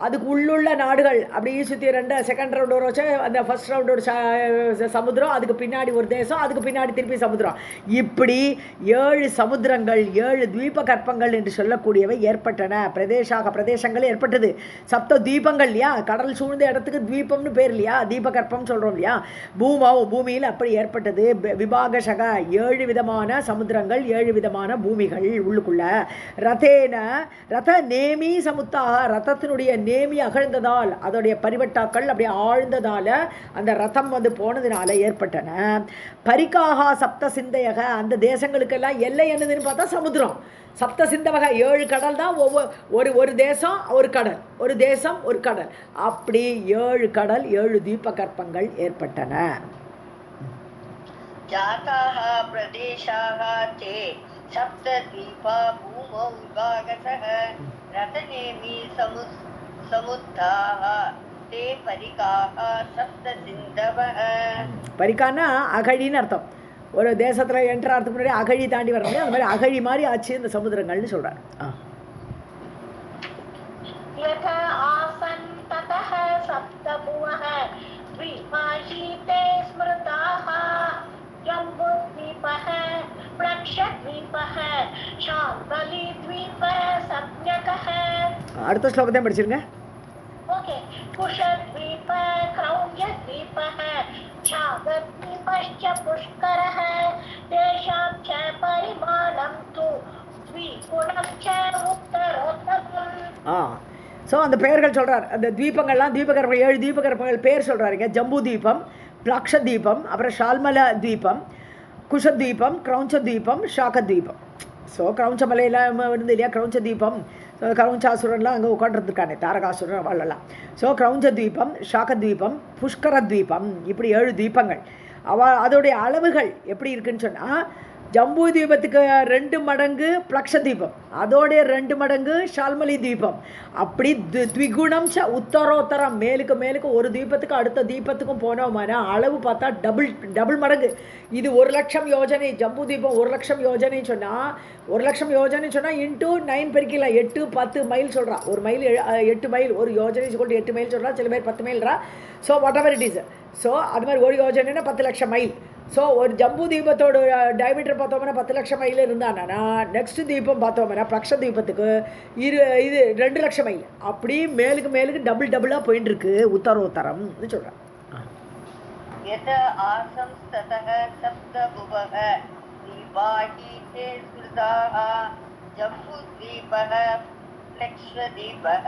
அதுக்கு உள்ளுள்ள நாடுகள் அப்படியே சுற்றி செகண்ட் ரவுண்ட் ஒரு வச்சு அந்த ஃபர்ஸ்ட் ரவுண்டோட சமுத்திரம், அதுக்கு பின்னாடி ஒரு தேசம், அதுக்கு பின்னாடி திருப்பி சமுத்திரம். இப்படி 7 சமுத்திரங்கள் 7 தீப கற்பங்கள் என்று சொல்லக்கூடியவை ஏற்பட்டன. பிரதேசங்கள் ஏற்பட்டது. சப்த தீபங்கள் இல்லையா, கடல் சூழ்ந்த இடத்துக்கு தீபம்னு பேர் இல்லையா, தீபகற்பம் சொல்கிறோம் இல்லையா. பூமியில் அப்படி ஏற்பட்டது. விபாகஷக 7 விதமான சமுத்திரங்கள், 7 விதமான பூமிகள் உள்ளுக்குள்ள. ரத நேமி சமுத்தாக, ரதத்தினுடைய நேமி அகழ்ந்ததால், அதோடைய பரிவட்டாக்கள் அப்படியே ஆழ்ந்ததால அந்த ரதம் போனதுனால ஏற்பட்டன. பரிகாகா சப்த சிந்தையக, அந்த தேசங்களுக்கெல்லாம் எல்லை என்னதுன்னு பார்த்தா சமுத்திரம். சப்த சிந்தவக 7 கடல் தான். ஒரு தேசம் ஒரு கடல், ஒரு தேசம் ஒரு கடல், அப்படி 7 கடல் 7 தீப கற்பங்கள் ஏற்பட்டன. जाताः प्रदेशाः ते सप्तद्वीपा भूमौ विभागशः रथनेमि समुद्धाः ते परिकाः सप्तसिन्धवः. பரிகான்னா அகழின்னு அர்த்தம். ஒரு தேசத்தில் என்ட்ரு ஆகிறதுக்கு முன்னாடி அகழி தாண்டி வர முடியாது, அந்த மாதிரி அகழி மாதிரி ஆச்சு இந்த சமுத்திரங்கள்னு சொல்கிறார். द्वीपाशीते स्मृताः जम्बुद्वीपः लक्षद्वीपः शाल्मलीद्वीपः सम्यकः அடுத்த ஸ்லோகத்தையும் படிச்சிருங்க. ओके कुशद्वीप क्रौञ्चद्वीपः छागद्वीपश्च पुष्करः तेषां च परिमाणं तु द्विगुणं च उत्तरोत्तमम्. ஸோ அந்த பெயர்கள் சொல்கிறார். அந்த தீபங்கள்லாம் தீபகற்பங்கள் 7 தீபகற்பங்கள் பேர் சொல்கிறாருங்க. ஜம்பு தீபம், பிளாக்ஷ தீபம், அப்புறம் ஷால்மல தீபம், குஷத்வீபம், கிரௌஞ்ச தீபம், ஷாக தீபம். ஸோ கிரௌஞ்ச மலையில் இருந்து இல்லையா கிரௌஞ்ச தீபம், கிரௌஞ்சாசுரன்லாம் அங்கே உட்காந்துருக்கானே தாரகாசுரன் வாழலாம். ஸோ கிரௌஞ்ச தீபம், ஷாக தீபம், புஷ்கர தீபம், இப்படி 7 தீபங்கள். அதோடைய அளவுகள் எப்படி இருக்குன்னு சொன்னால் ஜம்பு தீபத்துக்கு 2 மடங்கு பிளக்ஷ தீபம், அதோடைய 2 மடங்கு ஷால்மலி தீபம். அப்படி த்விகுணம் ச உத்தரோத்தரம், மேலுக்கு மேலுக்கு ஒரு தீபத்துக்கு அடுத்த தீபத்துக்கும் போனோம்னா அளவு பார்த்தா டபுள் மடங்கு. இது 1,00,000 யோஜனை. ஜம்பு தீபம் 1,00,000 யோஜனை சொன்னால் 1,00,000 யோஜனை சொன்னால் இன்ட்டு 9 பெருக்கலாம் 8 10 மைல் சொல்கிறான். ஒரு மைல் 8 மைல், ஒரு யோஜனை சொல்லிட்டு 8 மைல் சொல்கிறா, சில பேர் 10 மைல்ரா. So whatever it is. So அது மாதிரி ஒரு யோஜனைனா 10,00,000 மைல். ஸோ ஒரு ஜம்பு தீபத்தோட டயமீட்டர் பார்த்தோம்னா 10,00,000 மைல் இருந்தானா நெக்ஸ்ட் தீபம் பார்த்தோம்னா பிளக்ஷ தீபத்துக்கு இது 2,00,000 மைல். அப்படி மேலுக்கு மேலுக்கு டபுளாக போயிட்டு இருக்கு உத்தரோத்தரம்னு சொல்கிறேன். यथा आसंस्ततः सप्तभुवः दीपाहीते स्मृताः जम्बूद्वीपः लक्ष्मद्वीपः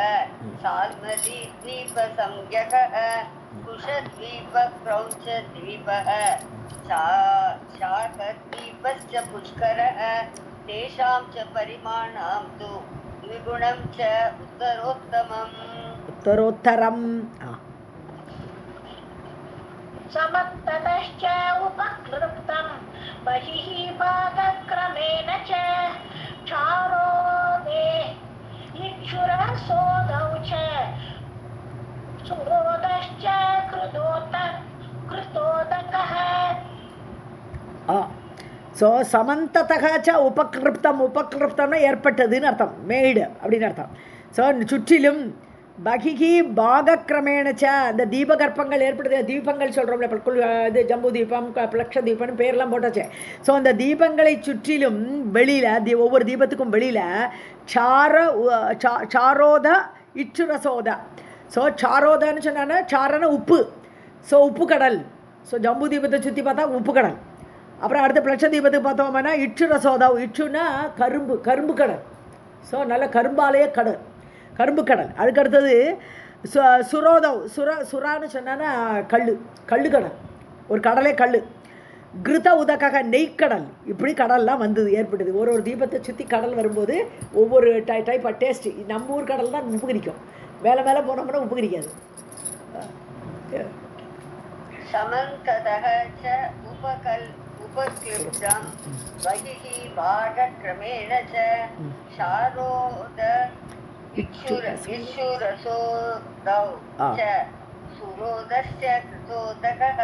साल्मलीद्वीपसंज्ञकः कुशद्वीपः क्रौञ्चद्वीपः शाकद्वीपश्च पुष्करः तेषां च परिमाणं तु द्विगुणं च उत्तरोत्तरम्. समन्ततश्च उपक्लृप्तं बहिः भागक्रमेण च चारोदे इक्षुरसोदौ च सुरोदश्च कृतोदकः. ஸோ சமந்ததக உபக்ருப்தம்னா ஏற்பட்டதுன்னு அர்த்தம், மேய்டு அப்படின்னு அர்த்தம். ஸோ சுற்றிலும் பகிகி பாகக்கிரமேணச்ச அந்த தீபகற்பங்கள் ஏற்படுது. தீபங்கள் சொல்கிறோம்ல, இது ஜம்பு தீபம் பிளக்ஷ தீபம்னு பேர்லாம் போட்டாச்சு. ஸோ அந்த தீபங்களை சுற்றிலும் வெளியில் ஒவ்வொரு தீபத்துக்கும் வெளியில் சாரோத இச்சுரசோத. ஸோ சாரோதன்னு சொன்னான்னா சாரன உப்பு. ஸோ உப்பு கடல். ஸோ ஜம்பு தீபத்தை சுற்றி பார்த்தா உப்பு கடல். அப்புறம் அடுத்த பிளக்ஷ தீபத்துக்கு பார்த்தோம்னா இச்சுரசோதா. இச்சுன்னா கரும்பு கடல். ஸோ நல்ல கரும்பாலேயே கடல், கரும்பு கடல். அதுக்கு அடுத்தது சுரோதவ் சுரான்னு சொன்னா கள்ளு கடல், ஒரு கடலே கல். கிருத உதக்காக நெய்க்கடல். இப்படி கடல்லாம் வந்தது ஏற்படுது. ஒரு தீபத்தை சுற்றி கடல் வரும்போது ஒவ்வொரு டைப் ஆஃப் டேஸ்ட். நம்ம ஊர் கடல் தான் உப்பு கரிக்கும், மேலே போனோம்னா உப்பு கரிக்காது. समन्ततः च उपक्लिप्तं बहिः भागक्रमेण च शारोद इक्षुरसोदौ च सुरोदश्च कृतोदकः.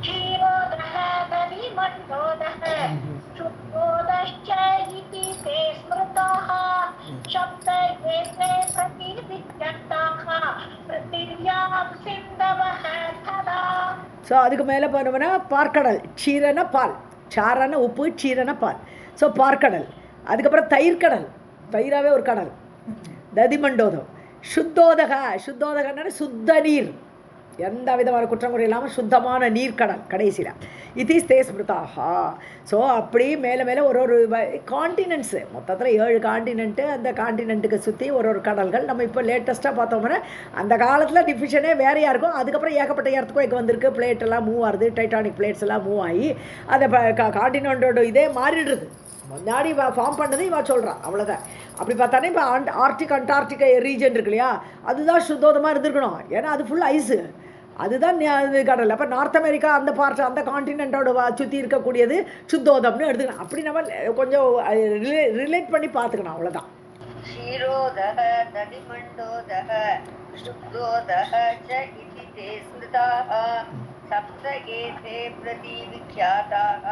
क्षीरोदः दधिमण्डोदः शुद्धोदश्च इति ते स्मृताः शब्दैते प्रतिविद्यन्ताः पृथिव्यां सिन्धवः तदा. ஸோ அதுக்கு மேலே போனோம்னா பார்க்கடல். க்ஷீரன பால், சாரன உப்பு, க்ஷீரன பால். ஸோ பார்க்கடல். அதுக்கப்புறம் தயிர்கடல், தயிராகவே ஒரு கடல். ததிமண்டோதம். சுத்தோதகன்னா சுத்த நீர், எந்த விதமான குற்றங்குறை இல்லாமல் சுத்தமான நீர்க்கடல் கடைசியில். இது இஸ் தே ஸ்மிருதாஹா. ஸோ அப்படி மேலே ஒரு காண்டினென்ட்ஸு, மொத்தத்தில் 7 காண்டினென்ட்டு. அந்த காண்டினென்ட்டுக்கு சுற்றி ஒரு கடல்கள். நம்ம இப்போ லேட்டஸ்ட்டாக பார்த்தோம்னா அந்த காலத்தில் டிஃபிஷனே வேறையாக இருக்கும். அதுக்கப்புறம் ஏகப்பட்ட இடத்துக்கும் இங்கே வந்திருக்கு. பிளேட்டெல்லாம் மூவ் ஆகுது, டைட்டானிக் பிளேட்ஸ் எல்லாம் மூவ் ஆகி அந்த காண்டினென்ட்டோட இதே மாறிடுறது. முன்னாடி ஃபார்ம் பண்ணது இவா சொல்கிறான், அவ்வளோதான். அப்படி பார்த்தானே இப்போ அண்டார்டிக் ரீஜன் இருக்கு இல்லையா, அதுதான் சுத்தோதமாக இருந்திருக்கணும். ஏன்னா அது ஃபுல் ஐஸு, அதுதான் கடல். அப்போ நார்த் அமெரிக்கா அந்த பார்ட், அந்த காண்டினென்ட்டோட சுற்றி இருக்கக்கூடியது சுத்தோதம்னு எடுத்துக்கணும். அப்படி நம்ம கொஞ்சம் ரிலேட் பண்ணி பார்த்துக்கணும், அவ்வளோதான். क्षीरोदः दधिमण्डोदः शुद्धोदः च इति ते स्मृताः सप्त एते प्रतिविख्याताः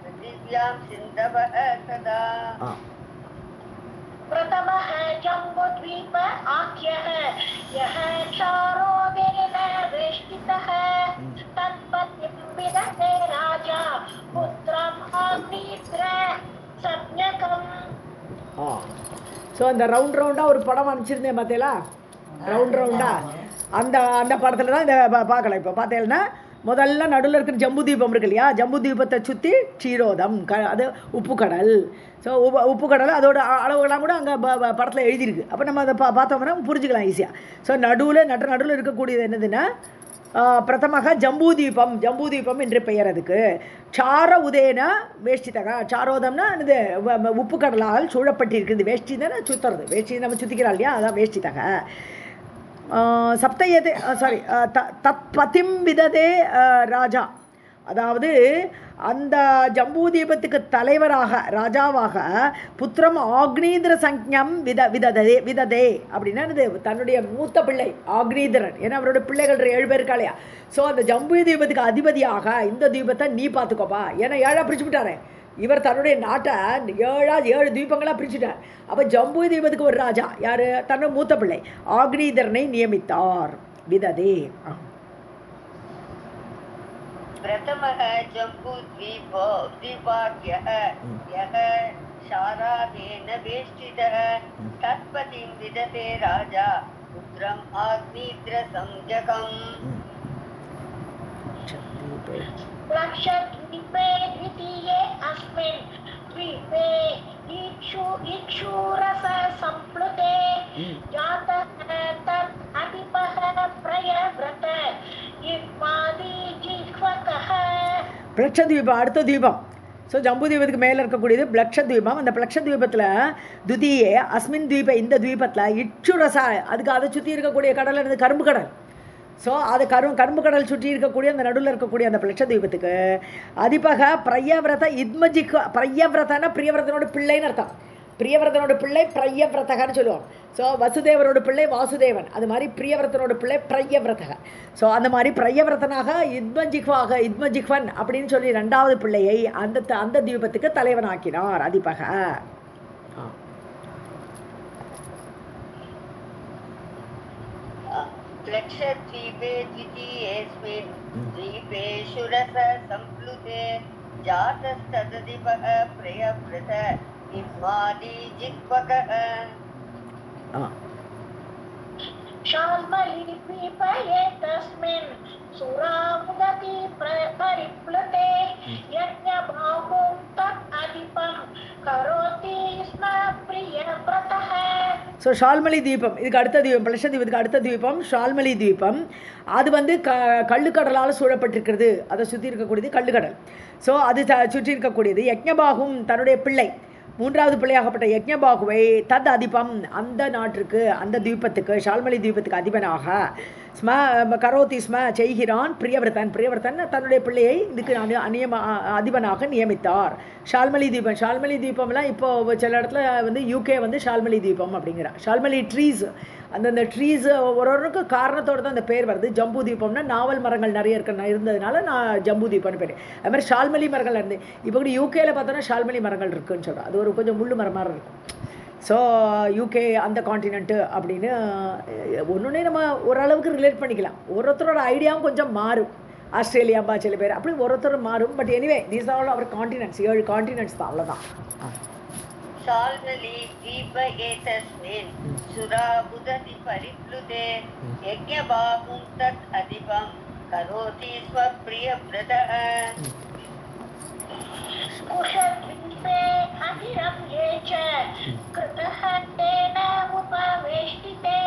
पृथिव्यां सिन्धवः तदा. प्रथमः जम्बूद्वीप आख्यः यः चारोदेन वेष्टितः तत्पतिं विदते ஸோ அந்த ரவுண்டாக ஒரு படம் அனுப்பிச்சிருந்தேன் பார்த்தீங்களா, ரவுண்டாக அந்த அந்த படத்தில் தான் இதை பார்க்கலாம். இப்போ பார்த்தீங்கன்னா முதல்ல நடுவில் இருக்கிற ஜம்பு தீபம் இருக்கு இல்லையா, ஜம்பு தீபத்தை சுற்றி க்ஷீரோதம் அது உப்பு கடல். ஸோ உப்பு கடல் அதோட அளவுகள்லாம் கூட அங்கே படத்தில் எழுதியிருக்கு. அப்போ நம்ம அதை பார்த்தோம்னா புரிஞ்சுக்கலாம் ஈஸியாக. ஸோ நடுவில் இருக்கக்கூடியது என்னதுன்னா பிரதமாக ஜம்பூதீபம் என்று பெயர் அதுக்கு. சார உதேன வேஷ்டிதக, சாரோதம்னா இது உப்பு கடலால் சூழப்பட்டிருக்குது. வேஷ்டி தானே சுற்றுறது, வேஷ்டி நம்ம சுற்றிக்கிறோம் இல்லையா, அதான் வேஷ்டிதக. சப்தயதே சாரி தத்பதிம் விததே ராஜா, அதாவது அந்த ஜம்பூதீபத்துக்கு தலைவராக ராஜாவாக புத்திரம் ஆக்னீதர சஞ்ஞம் விததே அப்படின்னா இது தன்னுடைய மூத்த பிள்ளை ஆக்னீதரன். ஏன்னா அவரோட பிள்ளைகள் 7 பேர் இருக்காளையா. ஸோ அந்த ஜம்பூ தீபத்துக்கு அதிபதியாக இந்த தீபத்தை நீ பார்த்துக்கோப்பா. ஏன்னா 7 பிரிச்சு விட்டாரே இவர், தன்னுடைய நாட்டை 7 தீபங்களாக பிரிச்சுட்டார். அப்போ ஜம்பூ தீபத்துக்கு ஒரு ராஜா யார், தன்னோட மூத்த பிள்ளை ஆக்னீதரனை நியமித்தார். விததே प्रथमः जम्बूद्वीपाख्यः यः शारादेन वेष्टितः तत्पतिं विदते राजा पुत्रम् आग्नेयसंज्ञकम्। लक्षद्वीपे द्वितीये अस्मिन् द्वीपे इक्षुरसः सम्प्लुते जातः तत् अधिपः प्रयव्रत பிளக்ஷத்வீபம் அடுத்த தீபம். ஸோ ஜம்பு தீபத்துக்கு மேலே இருக்கக்கூடியது பிளக்ஷத்வீபம். அந்த பிளக்ஷத்வீபத்தில் துதியே அஸ்மின் தீப, இந்த தீபத்தில் இச்சுரசா, அதுக்கு அதை சுற்றி இருக்கக்கூடிய கடல் என்னது, கரும்பு கடல். ஸோ அது கரும்பு கடல் சுற்றி இருக்கக்கூடிய அந்த நடுவில் இருக்கக்கூடிய அந்த பிளக்ஷத்வீபத்துக்கு அதிபக பிரயவிரத பிரயவிரதனா பிரியவிரதனோட பிள்ளைன்னு அர்த்தம். பிரியவிரதனோட பிள்ளை பிரயவிரதகன்னு சொல்லுவோம். ஸோ வசுதேவரோட பிள்ளை வாசுதேவன், அது மாதிரி பிரியவிரதனோட பிள்ளை பிரயவிரதக. ஸோ அந்த மாதிரி பிரயவிரதனாக இத்மஜிஹ்வன் அப்படின்னு சொல்லி 2வது பிள்ளையை அந்த தீபத்துக்கு தலைவனாக்கினார் அதிபக. लक्षद्वीपे द्वितीयेऽस्मिन् द्वीपे शुरसः सम्प्लुते जातस्तदधिपः प्रयव्रत इद्मादिजिह्वकः। शाल्मलीद्वीपे तस्मिन् सुरामुदति परिप्लुते यज्ञबाहुं तत् अधिपं करोति स्म प्रियव्रतः। ஸோ ஷால்மலி தீபம் இதுக்கு அடுத்த தீபம், பிளக்ஷத்வீபத்துக்கு அடுத்த தீபம் ஷால்மலி தீபம். அது வந்து கள்ளுக்கடலால் சூழப்பட்டிருக்கிறது. அதை சுற்றி இருக்கக்கூடியது கள்ளுக்கடல். ஸோ அது சுற்றி இருக்கக்கூடியது யஜ்ஞபாகும், தன்னுடைய பிள்ளை 3வது பிள்ளையாகப்பட்ட யஜ்ஞபாகுவை தத் அதிபம், அந்த நாட்டிற்கு அந்த தீபத்துக்கு ஷால்மலி தீபத்துக்கு அதிபனாக ஸ்ம கரோதி ஸ்ம செய்கிறான் பிரியவர்த்தன் தன்னுடைய பிள்ளையை இதுக்கு அதிபனாக நியமித்தார். ஷால்மலி தீபம்லாம் இப்போ சில இடத்துல வந்து யூகே வந்து ஷால்மலி தீபம் அப்படிங்கிற ஷால்மலி ட்ரீஸ், அந்தந்த ட்ரீஸ் ஒருவருக்கு காரணத்தோடு தான் அந்த பேர் வருது. ஜம்பு தீபம்னா நாவல் மரங்கள் நிறைய இருந்ததுனால நான் ஜம்பு தீபம்னு பேர். அது மாதிரி ஷால்மலி மரங்கள் இருந்து இப்போ கூட யூகேல பார்த்தோன்னா ஷால்மலி மரங்கள் இருக்குன்னு சொல்கிறோம். அது ஒரு கொஞ்சம் முள்ளு மரம் மாதிரி இருக்கும். ஸோ யூகே அந்த காண்டினென்ட்டு அப்படின்னு ஒன்றுனே நம்ம ஓரளவுக்கு ரிலேட் பண்ணிக்கலாம். ஒருத்தரோட ஐடியாவும் கொஞ்சம் மாறும். ஆஸ்திரேலியாம்பா சில பேர் அப்படி ஒருத்தர் மாறும். But anyway these all our continents, 7 continents தான், அவ்வளோதான். शाल्मली द्वीप एतस्मिन् सुराबुदति परिप्लुते यज्ञबाहुं तत् अधिपं करोति स्वप्रियव्रतः। कुशद्वीपे अतिरम्ये च कृतः तेन उपवेष्टिते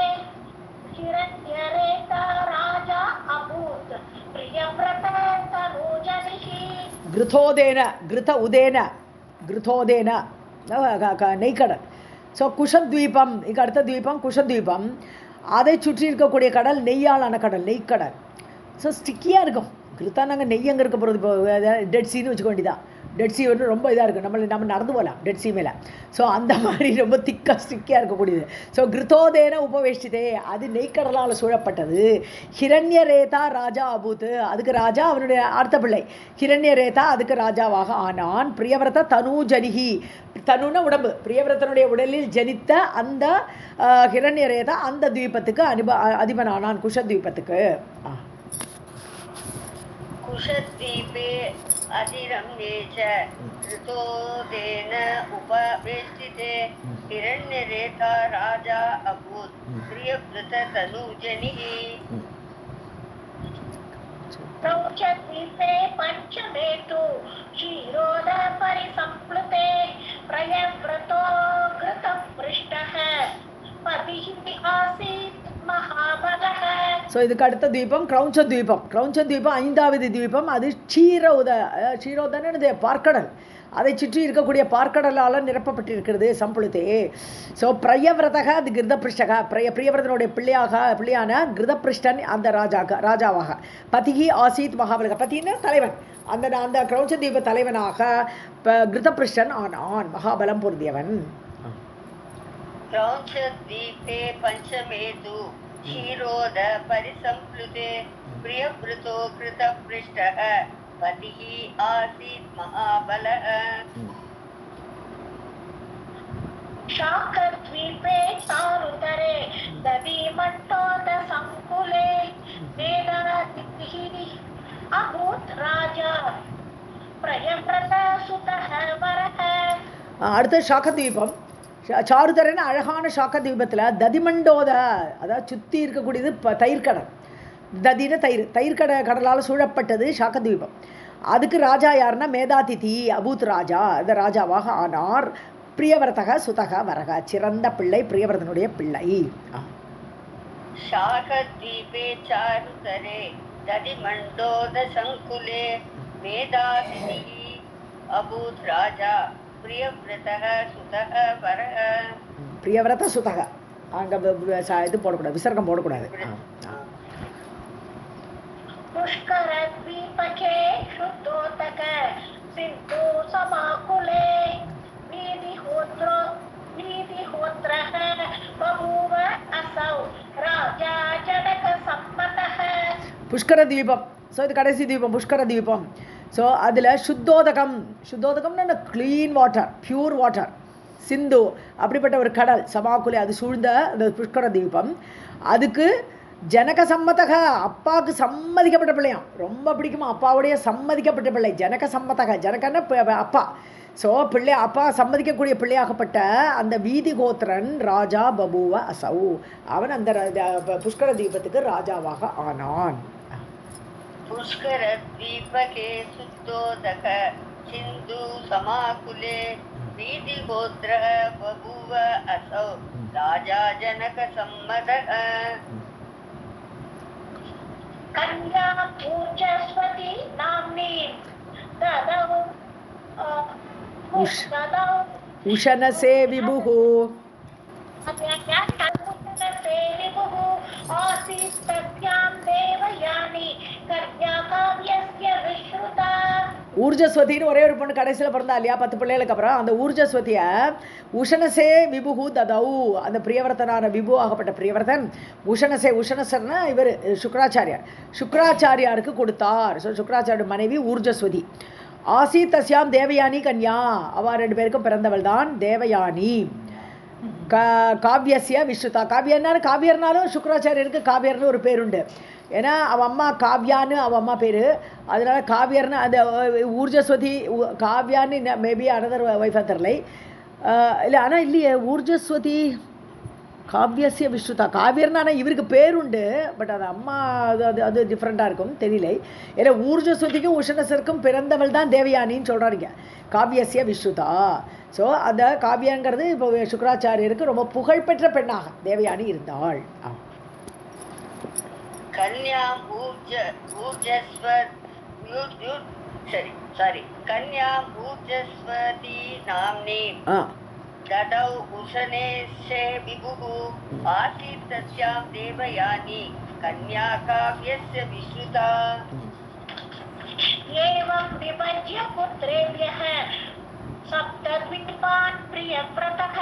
हिरण्यरेता राजा अभूत् प्रियव्रतः तनूजनिः। கிருதோதேன நெய்க்கடல். ஸோ குஷத்வீபம் இதுக்கு அடுத்த தீபம் குஷத்வீபம். அதை சுற்றி இருக்கக்கூடிய கடல் நெய்யாலான கடல், நெய்க்கடல். ஸோ ஸ்டிக்கியாக இருக்கும். கிருத்தா நாங்கள் நெய் அங்கே இருக்க போகிறது. இப்போ டெட் சீன்னு வச்சுக்க வேண்டியதான். டெட் சி வந்து ரொம்ப இதாக இருக்குது, நம்ம நடந்து போகலாம் டெட் சி மேலே. ஸோ அந்த மாதிரி ரொம்ப ஸ்டிக்கியாக இருக்கக்கூடியது. ஸோ கிருத்தோதேன உபவேஷ்டிதே, அது நெய்க்கடலால் சூழப்பட்டது. ஹிரண்யரேதா ராஜா அபூத், அதுக்கு ராஜா அவனுடைய அடுத்த பிள்ளை ஹிரண்யரேதா அதுக்கு ராஜாவாக ஆனான். பிரியவிரத தனூஜனிகி, தனுன உடம்பு, பிரியவிரதனுடைய உடலில் ஜனித்த அந்த ஹிரண்யரேதா அந்த தீபத்துக்கு அதிபனானான், குஷத்வீபத்துக்கு. कुशद्वीपे अधिरम्ये च ऋतोदेन उपवेष्टिते हिरण्यरेखा राजा अभूत् प्रियव्रततनूजनिः क्रौञ्चद्वीपे पञ्चमे तु क्षीरोदपरिसम्प्लुते प्रयव्रतो घृतपृष्ठः पतिः आसीत् महाबलः. ஸோ இதுக்கு அடுத்த தீபம் கிரௌஞ்ச தீபம். கிரௌஞ்ச தீபம் 5வது தீபம். அது க்ஷீரோதனது பார்க்கடல், அதை சுற்றி இருக்கக்கூடிய பார்க்கடலால் நிரப்பப்பட்டிருக்கிறது சம்புளுத்தே. ஸோ பிரயவிரதக அது கிருதபிருஷ்டக, பிரியவிரதனுடைய பிள்ளையான கிருதபிருஷ்டன் அந்த ராஜாவாக. பதிகி ஆசீத் மகாபலக, பதின்னா தலைவன், அந்த கிரௌஞ்ச தீப தலைவனாக கிருதபிருஷ்டன் ஆனான், மகாபலம் பொருந்தியவன். क्रौञ्चद्वीपे पञ्चमे तु क्षीरोद परिसम्प्लुते प्रियव्रतो कृतपृष्ठः पतिः आसीत् महाबलः. शाकद्वीपे चारुतरे दधिमण्डोदसङ्कुले वेदातिथिः अभूत् राजा प्रयव्रतसुतः वरः. அடுத்த சாக்கத்வீபம். சாருதரன் அழகான சாக்க தீபத்தில் ததிமண்டோத, அதாவது சுற்றி இருக்கக்கூடியது தயிர்கடல். ததின தயிர்கடலால் சூழப்பட்டது சாக்க தீபம். அதுக்கு ராஜா யாருன்னா மேதாதிதி அபூத் ராஜா, அந்த ராஜாவாக ஆனார். பிரியவரதக சுதக வரக, சிறந்த பிள்ளை, பிரியவரதனுடைய பிள்ளை. शाकद्वीपे चारुतरे दधिमण्डोदसङ्कुले मेधातिथिः अभूत् राजा प्रियव्रतः सुतः वरः. பிரியவரத சுதக, அங்கே இது போடக்கூடாது, விசர்க்கம் போடக்கூடாது. पुष्करद्वीपके शुद्धोदक सिन्धु समाकुले वीतिहोत्रः बभूव असौ राजा जनकसम्मतः. புஷ்கர தீபம். ஸோ இது கடைசி தீபம், புஷ்கர தீபம். ஸோ அதில் சுத்தோதகம்னா க்ளீன் வாட்டர், பியூர் வாட்டர், சிந்து அப்படிப்பட்ட ஒரு கடல் சமாக்குலே அது சூழ்ந்த அந்த புஷ்கர தீபம். அதுக்கு ஜனக சம்மதக, அப்பாவுக்கு சம்மதிக்கப்பட்ட பிள்ளையாம், ரொம்ப பிடிக்குமா, அப்பாவுடைய சம்மதிக்கப்பட்ட பிள்ளை ஜனக சம்மதக. ஜனகன்னா அப்பா. ஸோ அப்பா சம்மதிக்கக்கூடிய பிள்ளையாகப்பட்ட அந்த வீதி கோத்திரன் ராஜா பபுவ அசௌ, அவன் அந்த புஷ்கர தீபத்துக்கு ராஜாவாக ஆனான். पुष्करद्वीपके शुद्धोदक सिन्धु समाकुले वीतिहोत्रः बभूव असौ राजा जनकसम्मतः. कन्या ऊर्जस्वती नाम्नी ददौ उशनसे विभुः आसीत् तस्यां देवयानी कन्या काव्यस्य विश्रुता. ஊர்ஜஸ்வதின்னு ஒரே ஒரு பொண்ணு கடைசியில் பிறந்தா இல்லையா, 10 பிள்ளைகளுக்கு அப்புறம். அந்த ஊர்ஜஸ்வதியை உஷனசே விபுகு ததௌ, அந்த பிரியவர்த்தனான விபு ஆகப்பட்ட பிரியவர்த்தன் உஷனசர்னா இவர் சுக்ராச்சாரியாருக்கு கொடுத்தார். ஸோ சுக்ராச்சாரிய மனைவி ஊர்ஜஸ்வதி. ஆசி தஸ்யாம் தேவயானி கன்யா, அவள் 2 பேருக்கும் பிறந்தவள் தான் தேவயானி. காவியசிய விஸ்ருதா, காவியர்னாலும் சுக்ராச்சாரியருக்கு காவியர்னு ஒரு பேருண்டு. ஏன்னா அவள் அம்மா காவ்யான்னு அவள் அம்மா பேர், அதனால காவியர்னு அந்த ஊர்ஜஸ்வதி காவ்யான்னு மேபி அனதர் ஒய்ஃபாக தெரிலை இல்லை. ஆனால் இல்லையே, ஊர்ஜஸ்வதி காவியசிய விஸ்ருதா, காவியர்னு ஆனால் இவருக்கு பேருண்டு, பட் அது அம்மா அது டிஃப்ரெண்ட்டாக இருக்கும், தெரியலை. ஏன்னா ஊர்ஜஸ்வதிக்கும் உஷனசருக்கும் பிறந்தவள் தான் தேவயானின்னு சொல்கிறாருங்க, காவியசிய விஸ்ருதா. ஸோ அந்த காவியங்கிறது இப்போ சுக்ராச்சாரியருக்கு ரொம்ப புகழ்பெற்ற பெண்ணாக தேவயானி இருந்தாள். कन्याम् ऊर्जस्वती नाम्नी ददौ उशनेशे विभुः आसीत् तस्यां देवयानी कन्या काव्यस्य विश्रुता. एवं विभज्य पुत्रेभ्यः सप्तद्वीपान् प्रियव्रतः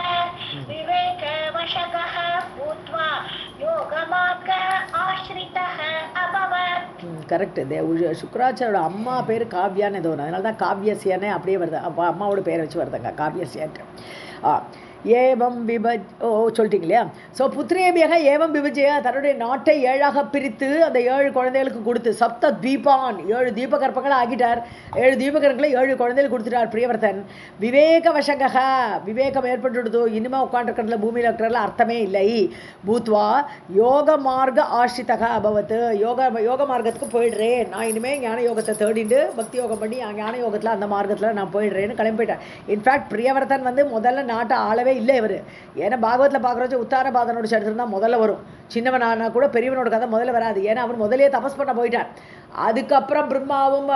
विवेकवशगः भूत्वा योगमार्ग आश्रितः अभवत्. கரெக்டு. சுக்ராச்சாரோட அம்மா பேர் காவ்யான்னு ஏதோ ஒன்று, அதனால தான் காவியசியனே அப்படியே வருது, அப்போ அம்மாவோட பேரை வச்சு வருதுங்க காவியசியன்ட்டு. ஏவம் சொல்லிட்டீங்க இல்லையா? ஸோ புத்திரேபியக ஏவம் விபஜய தன்னுடைய நாட்டை 7ஆக பிரித்து அந்த 7 குழந்தைகளுக்கு கொடுத்து சப்த தீபான் 7 தீபகற்பங்களை ஆகிட்டார். 7 தீபகற்பங்களை 7 குழந்தைகளுக்கு கொடுத்துட்டார் பிரியவர்த்தன். விவேக வசக விவேகம் ஏற்பட்டுடுதோ, இனிமே உட்காந்துருக்கிறதுல பூமியில் இருக்கிறதுல அர்த்தமே இல்லை. பூத்வா யோக மார்க்க ஆஷ்ரிதக அபவத்து யோக மார்க்கத்துக்கு போயிடுறேன் நான், இனிமேல் ஞான யோகத்தை தேடிண்டு பக்தி யோகம் பண்ணி ஞான யோகத்தில் அந்த மார்க்கத்தில் நான் போயிடுறேன்னு கிளம்பி போயிட்டேன். இன்ஃபேக்ட் பிரியவர்த்தன் முதல்ல நாட்டை ஆளவே இல்லை இவர். ஏன்னா பாகவத்தில் பார்க்குறச்சு உத்தானபாதனோட சரித்திரம் தான் முதல்ல வரும். சின்னவனானா கூட பெரியவனோட கதை முதல்ல வராது. ஏன்னா அவன் முதலே தபஸ் பண்ண போயிட்டான். அதுக்கப்புறம் பிரம்மாவும்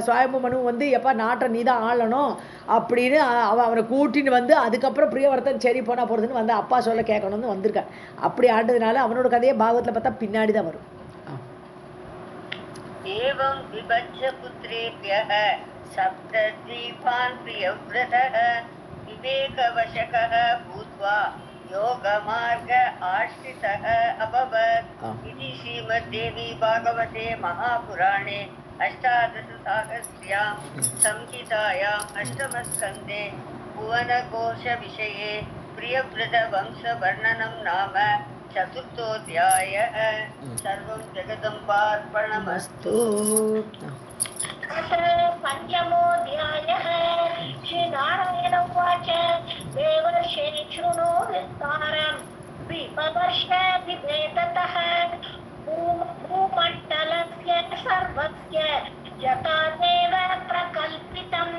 சுவாயம்பு மனுவும் எப்போ நாட்டை நீ தான் ஆளணும் அப்படின்னு அவனை கூட்டின்னு அதுக்கப்புறம் பிரியவர்த்தன் சரி போனால் போகிறதுன்னு அப்பா சொல்ல கேட்கணும்னு வந்திருக்கான். அப்படி ஆண்டதுனால அவனோட கதையை பாகவத்தில் பார்த்தா பின்னாடி தான் வரும். एवं विभज्य पुत्रेभ्यः सप्तद्वीपान् प्रियव्रतः विवेकवशकः भूत्वा योगमार्ग आश्रितः अभवत् इति श्रीमद्देवी भागवते महापुराणे अष्टादशसाहस्र्यां संहितायाम् अष्टमस्कन्धे भुवनकोशविषये प्रियव्रतवंशवर्णनं नाम चतुर्थोऽध्यायः. सर्वं जगदम्बार्पणमस्तु. पञ्चमोऽध्यायः. श्रीनारायण उवाच देवर्षे शृणु विस्तारम् द्वीपवर्षाधिभेदतः भूमण्डलस्य सर्वस्य यथा देव प्रकल्पितम्.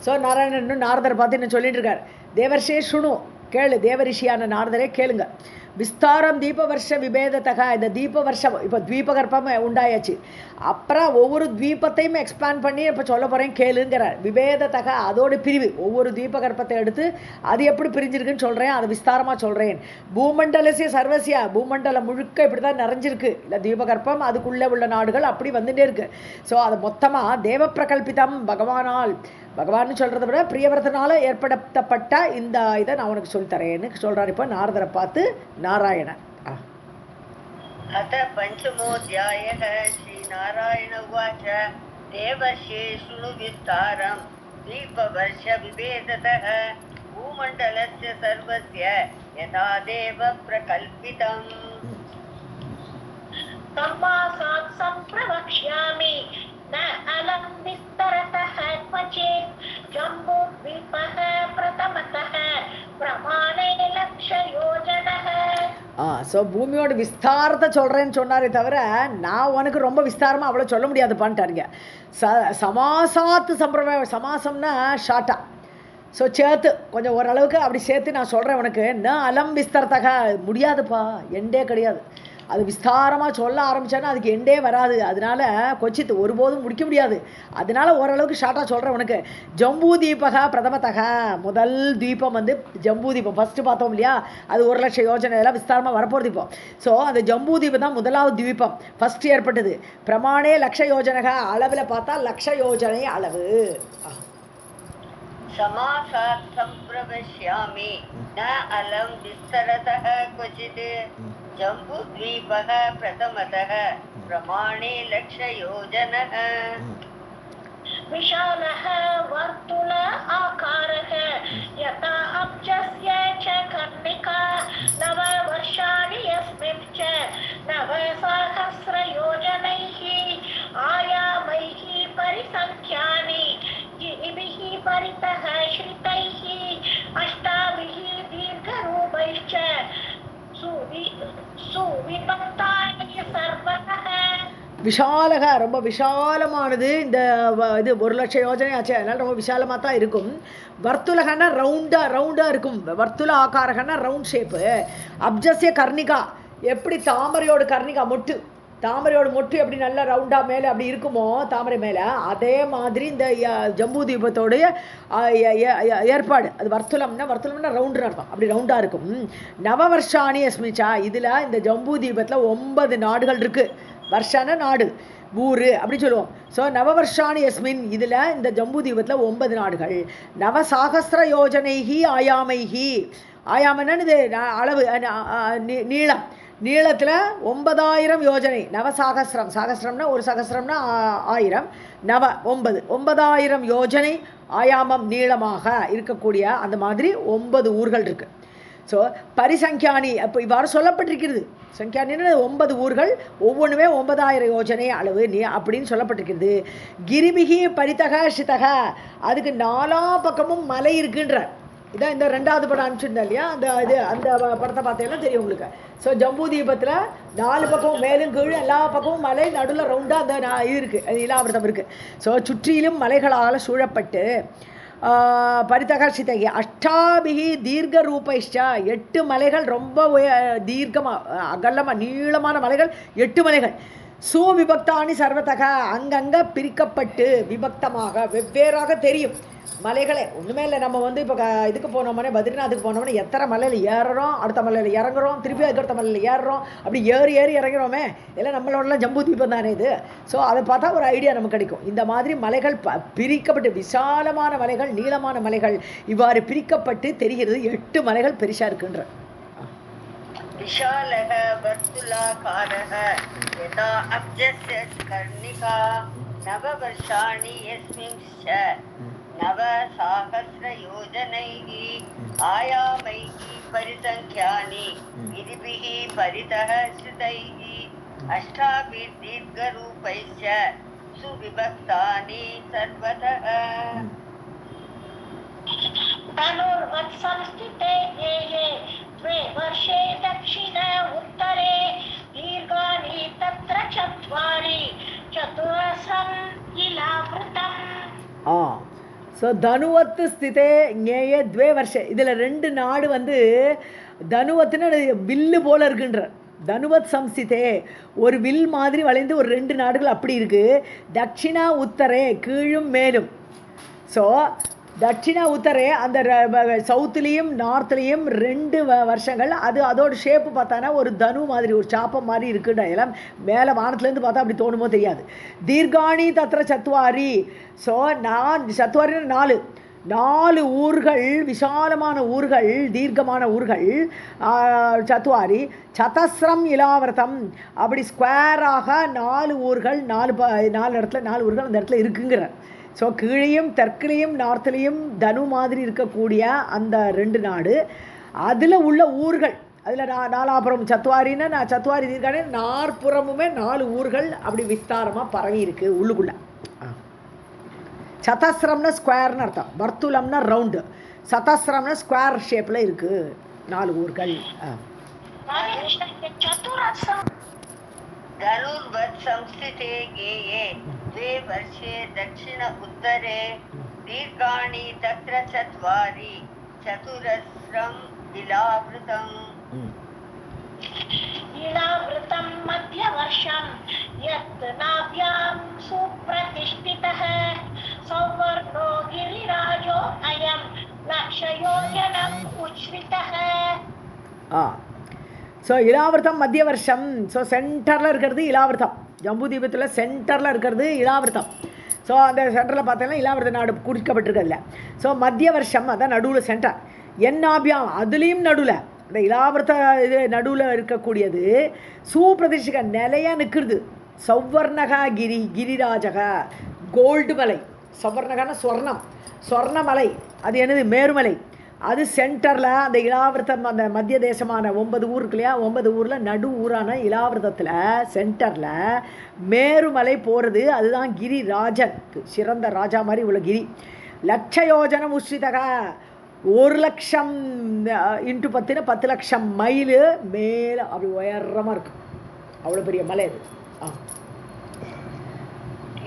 ஸோ நாராயணன் நாரதர் பார்த்து என்ன சொல்லிட்டு இருக்கார்? தேவர்ஷே சுணு கேளு, தேவரிஷியான நாரதரே கேளுங்க. விஸ்தாரம் தீப வருஷ விபேதத்தக இந்த தீப வருஷம் இப்போ தீபகற்பம் உண்டாயாச்சு. அப்புறம் ஒவ்வொரு தீபத்தையும் எக்ஸ்பேண்ட் பண்ணி இப்போ சொல்ல போகிறேன் கேளுங்கிறார். விபேதத்தக அதோட பிரிவு, ஒவ்வொரு தீபகற்பத்தை எடுத்து அது எப்படி பிரிஞ்சிருக்குன்னு சொல்கிறேன், அதை விஸ்தாரமாக சொல்கிறேன். பூமண்டலசிய சர்வசியா பூமண்டலம் முழுக்க இப்படி தான் நிறைஞ்சிருக்கு. இல்லை தீபகற்பம் அதுக்குள்ளே உள்ள நாடுகள் அப்படி வந்துட்டே இருக்கு. ஸோ அது மொத்தமாக தேவ பிரகல்பிதம் பகவானால், பகவான்னு சொல்கிறத விட பிரியவர்த்தனால ஏற்படுத்தப்பட்ட இந்த இதை நான் உனக்கு சொல்லித்தரேன்னு சொல்கிறார். இப்போ நாரதரை பார்த்து நாராயணன். अथ पञ्चमोऽध्यायः. श्रीनारायण उवाच देवर्षे शृणु विस्तारम् दीपवर्षविभेदतः भूमण्डलस्य सर्वस्य यथा देव प्रकल्पितम्. सम्मासात् सम्प्रवक्ष्यामि न अलं विस्तरतः क्वचित् जम्बूद्वीपः प्रथमतः प्रमाणे लक्षयोजनः. ஸோ பூமியோட விஸ்தாரத்தை சொல்கிறேன்னு சொன்னாரே தவிர நான் உனக்கு ரொம்ப விஸ்தாரமாக அவ்வளோ சொல்ல முடியாதுப்பான்ட்டாருங்க. சமாசாத்து சமாசம்னா ஷார்ட்டா, ஸோ சேர்த்து கொஞ்சம் ஓரளவுக்கு அப்படி சேர்த்து நான் சொல்கிறேன் உனக்கு. நான் அலம் விஸ்தாரத்தக முடியாதுப்பா, எண்டே கிடையாது. அது விஸ்தாரமாக சொல்ல ஆரம்பித்தேன்னா அதுக்கு எண்டே வராது. அதனால கொச்சித்து ஒருபோதும் முடிக்க முடியாது. அதனால ஓரளவுக்கு ஷார்ட்டாக சொல்கிறேன் உனக்கு. ஜம்பூ தீபக பிரதமத்தக முதல் தீபம் ஜம்பூ தீபம் ஃபஸ்ட்டு பார்த்தோம் இல்லையா, அது 1,00,000 யோஜனை எல்லாம் விஸ்தாரமாக வரப்போகிறது இப்போ. ஸோ அந்த ஜம்பூ தீபம் தான் முதலாவது தீபம் ஃபஸ்ட்டு ஏற்பட்டது. பிரமாணே லக்ஷ யோஜனக அளவில் பார்த்தா லக்ஷ யோஜனை அளவு. समासात् सम्प्रवक्ष्यामि न अलं विस्तरतः क्वचित् जम्बूद्वीपः प्रथमतः प्रमाणे लक्षयोजनः. विशालः वर्तुल आकारः यथा अब्जस्य च कर्णिका 9 वर्षाणि यस्मिन् च 9,000 आयामैः परिसङ्ख्यानि गिरिभिः परितः श्रितैः 8 दीर्घरूपैश्च सुविभक्तानि सर्वतः. விஷாலக ரொம்ப விஷாலமானது இந்த இது 1,00,000 யோஜனை ஆச்சு. அதனால் ரொம்ப விஷாலமாக தான் இருக்கும். வர்த்துலகன்னா ரவுண்டாக இருக்கும். வர்த்துல ஆகாரகன்னா ரவுண்ட் ஷேப்பு. அப்ஜஸ்ய கர்ணிகா எப்படி தாமரையோட கர்ணிகா மொட்டு, தாமரையோட மொட்டு எப்படி நல்லா ரவுண்டாக மேலே அப்படி இருக்குமோ தாமரை மேலே, அதே மாதிரி இந்த ஜம்பூ தீபத்தோடைய ஏற்பாடு. அது வர்த்துலம்னா ரவுண்டுன்னு அர்த்தம். அப்படி ரவுண்டாக இருக்கும். 9 வருஷாணி அஸ்மிச்சா இதில் இந்த ஜம்பூ தீபத்தில் 9 நாடுகள் இருக்குது. வருஷான நாடு ஊரு அப்படி சொல்லுவோம். ஸோ 9 வருஷாணி எஸ்மின் இதில் இந்த ஜம்பூ தீபத்தில் 9 நாடுகள். 9,000 யோஜனைஹி ஆயாமைஹி, ஆயாமன்னு இது அளவு நீளம். நீளத்தில் 9000 யோஜனை. நவசாகசிரம், சாகசிரம்னா ஒரு சகசிரம்னா 1000, நவ 9000 யோஜனை ஆயாமம் நீளமாக இருக்கக்கூடிய அந்த மாதிரி 9 ஊர்கள் இருக்குது. ஸோ பரிசங்கியானி அப்போ இவ்வாறு சொல்லப்பட்டிருக்கிறது. சங்கியானின்னு 9 ஊர்கள், ஒவ்வொன்றுமே 9000 யோஜனை அளவு அப்படின்னு சொல்லப்பட்டிருக்கிறது. கிரிபிகி பரிதக சிதக, அதுக்கு 4 பக்கமும் மலை இருக்குன்ற. இதான் இந்த 2வது படம் அனுப்பிச்சிருந்தேன் இல்லையா, அந்த படத்தை பார்த்தீங்கன்னா தெரியும் உங்களுக்கு. ஸோ ஜம்பு தீபத்தில் 4 பக்கமும் மேலும் கீழ் எல்லா பக்கமும் மலை, நடுவில் ரவுண்டாக அந்த இது இருக்குது, இலாவிரதம் இருக்குது. ஸோ சுற்றிலும் மலைகளால் சூழப்பட்டு பரிதகர்ஷிதகி அஷ்டாபிகி தீர்க்க ரூபைஷ்டா, 8 மலைகள் ரொம்ப தீர்க்கமாக அகலமாக நீளமான மலைகள் 8 மலைகள். சுவிபக்தானி சர்வதக, அங்கங்கே பிரிக்கப்பட்டு விபக்தமாக வெவ்வேறாக தெரியும் மலைகளே. ஒன்றுமே இல்லை, நம்ம இப்போ இதுக்கு போனோம்னே பத்ரிநாத்துக்கு போனோம்னா எத்தனை மலையில் ஏறுறோம், அடுத்த மலையில் இறங்குறோம், திருப்பி அதுக்கடுத்த மலையில் ஏறுறோம், அப்படி ஏறி இறங்குறோமே. எல்லாம் நம்மளோடலாம் ஜம்பு தீபம் தானே இது. ஸோ அதை பார்த்தா ஒரு ஐடியா நமக்கு கிடைக்கும். இந்த மாதிரி மலைகள் பிரிக்கப்பட்டு, விசாலமான மலைகள், நீளமான மலைகள் இவ்வாறு பிரிக்கப்பட்டு தெரிகிறது. 8 மலைகள் பெருசாக இருக்குன்ற. विशालः वर्तुलाकारः यथा अब्जस्य कर्णिका नववर्षाणि यस्मिंश्च 9,000 आयामैः परिसङ्ख्यानि गिरिभिः परितः श्रुतैः अष्टाभिर्दीर्घरूपैश्च सुविभक्तानि सर्वतः धनुर्वत्संस्थिते ये 2 वर्षे दक्षिण उत्तरे दीर्घानि तत्र 4 चतुरस्रम् इलावृतम्. ஸோ தனுவத்து ஸ்திதே ஞேயே 2 வருஷம். இதில் 2 நாடு தனுவத்துன்னு வில்லு போல் இருக்குன்ற. தனுவத் சம்ஸ்திதே, ஒரு வில் மாதிரி வளைந்து ஒரு 2 நாடுகள் அப்படி இருக்குது. தட்சிணா உத்தரே, கீழும் மேலும். ஸோ தட்சிணா உத்தரே, அந்த சவுத்துலேயும் நார்த்துலேயும் 2 வருஷங்கள். அதோட ஷேப்பு பார்த்தானா ஒரு தனு மாதிரி, ஒரு சாப்பம் மாதிரி இருக்குடா. எல்லாம் மேலே வானத்துலேருந்து பார்த்தா அப்படி தோணுமோ தெரியாது. தீர்காணி தத்திர சத்வாரி. ஸோ சத்வாரின்னு 4 ஊர்கள், விசாலமான ஊர்கள், தீர்க்கமான ஊர்கள். சத்வாரி சதஸ்ரம் இலாவிரதம், அப்படி ஸ்கொயராக 4 ஊர்கள், 4 இடத்துல 4 ஊர்கள் அந்த இடத்துல இருக்குங்கிற. ஸோ கீழையும் தெற்குலேயும் நார்த்துலேயும் தனு மாதிரி இருக்கக்கூடிய அந்த 2 நாடு, அதில் உள்ள ஊர்கள், அதில் நாலாபுரம் சத்வாரின்னா சத்வாரி தீர்க்கானே 4 புறமுமே 4 ஊர்கள் அப்படி விஸ்தாரமாக பரவி இருக்குது உள்ளுக்குள்ள. சதஸ்ரம்னா ஸ்கொயர்னு அர்த்தம், வர்த்துலம்னா ரவுண்டு, சதஸ்ரம்னா ஸ்கொயர் ஷேப்பில் இருக்குது 4 ஊர்கள். धनुर्वत् संस्थिते गेये 2 वर्षे दक्षिण उत्तरे दीर्घाणि तत्र 4 चतुरस्रम् इलावृतम्. इलावृतं मध्यवर्षं यत् नाभ्यां सुप्रतिष्ठितः सौवर्णो गिरिराजो अयं लक्षयोजनम् उच्छ्रितः. ஸோ இலாவிரதம் மத்திய வருஷம். ஸோ சென்டரில் இருக்கிறது இலாவிரதம். ஜம்பு தீபத்தில் சென்டரில் இருக்கிறது இலாவிரதம். ஸோ அந்த சென்டரில் பார்த்தீங்கன்னா இலாவிரத நாடு குறிக்கப்பட்டிருக்கிறதுல. ஸோ மத்திய வருஷம் அதான் நடுவில் சென்டர். என்னாபியாம் அதுலேயும் நடுவில், அந்த இலாவிரத இது நடுவில் இருக்கக்கூடியது சூப்பிரதிஷ்டிக நிலையாக நிற்கிறது. சௌவர்ணகா கிரிராஜக, கோல்டு மலை. சௌவர்ணகான ஸ்வர்ணமலை, அது என்னது மேருமலை. அது சென்டரில் அந்த இலாவிரதம், அந்த மத்திய தேசமான 9 ஊர் இருக்கு இல்லையா, 9 ஊரில் நடு ஊரான இலாவிரதத்தில் சென்டரில் மேருமலை போகிறது. அதுதான் கிரிராஜன், சிறந்த ராஜா மாதிரி உள்ள கிரி. லட்சயோஜனம் உஷ்ரிதக, 1,00,000 × 10 10 லட்சம் மைலு மேலே அப்படி உயரமாக இருக்கும். அவ்வளோ பெரிய மலை அது.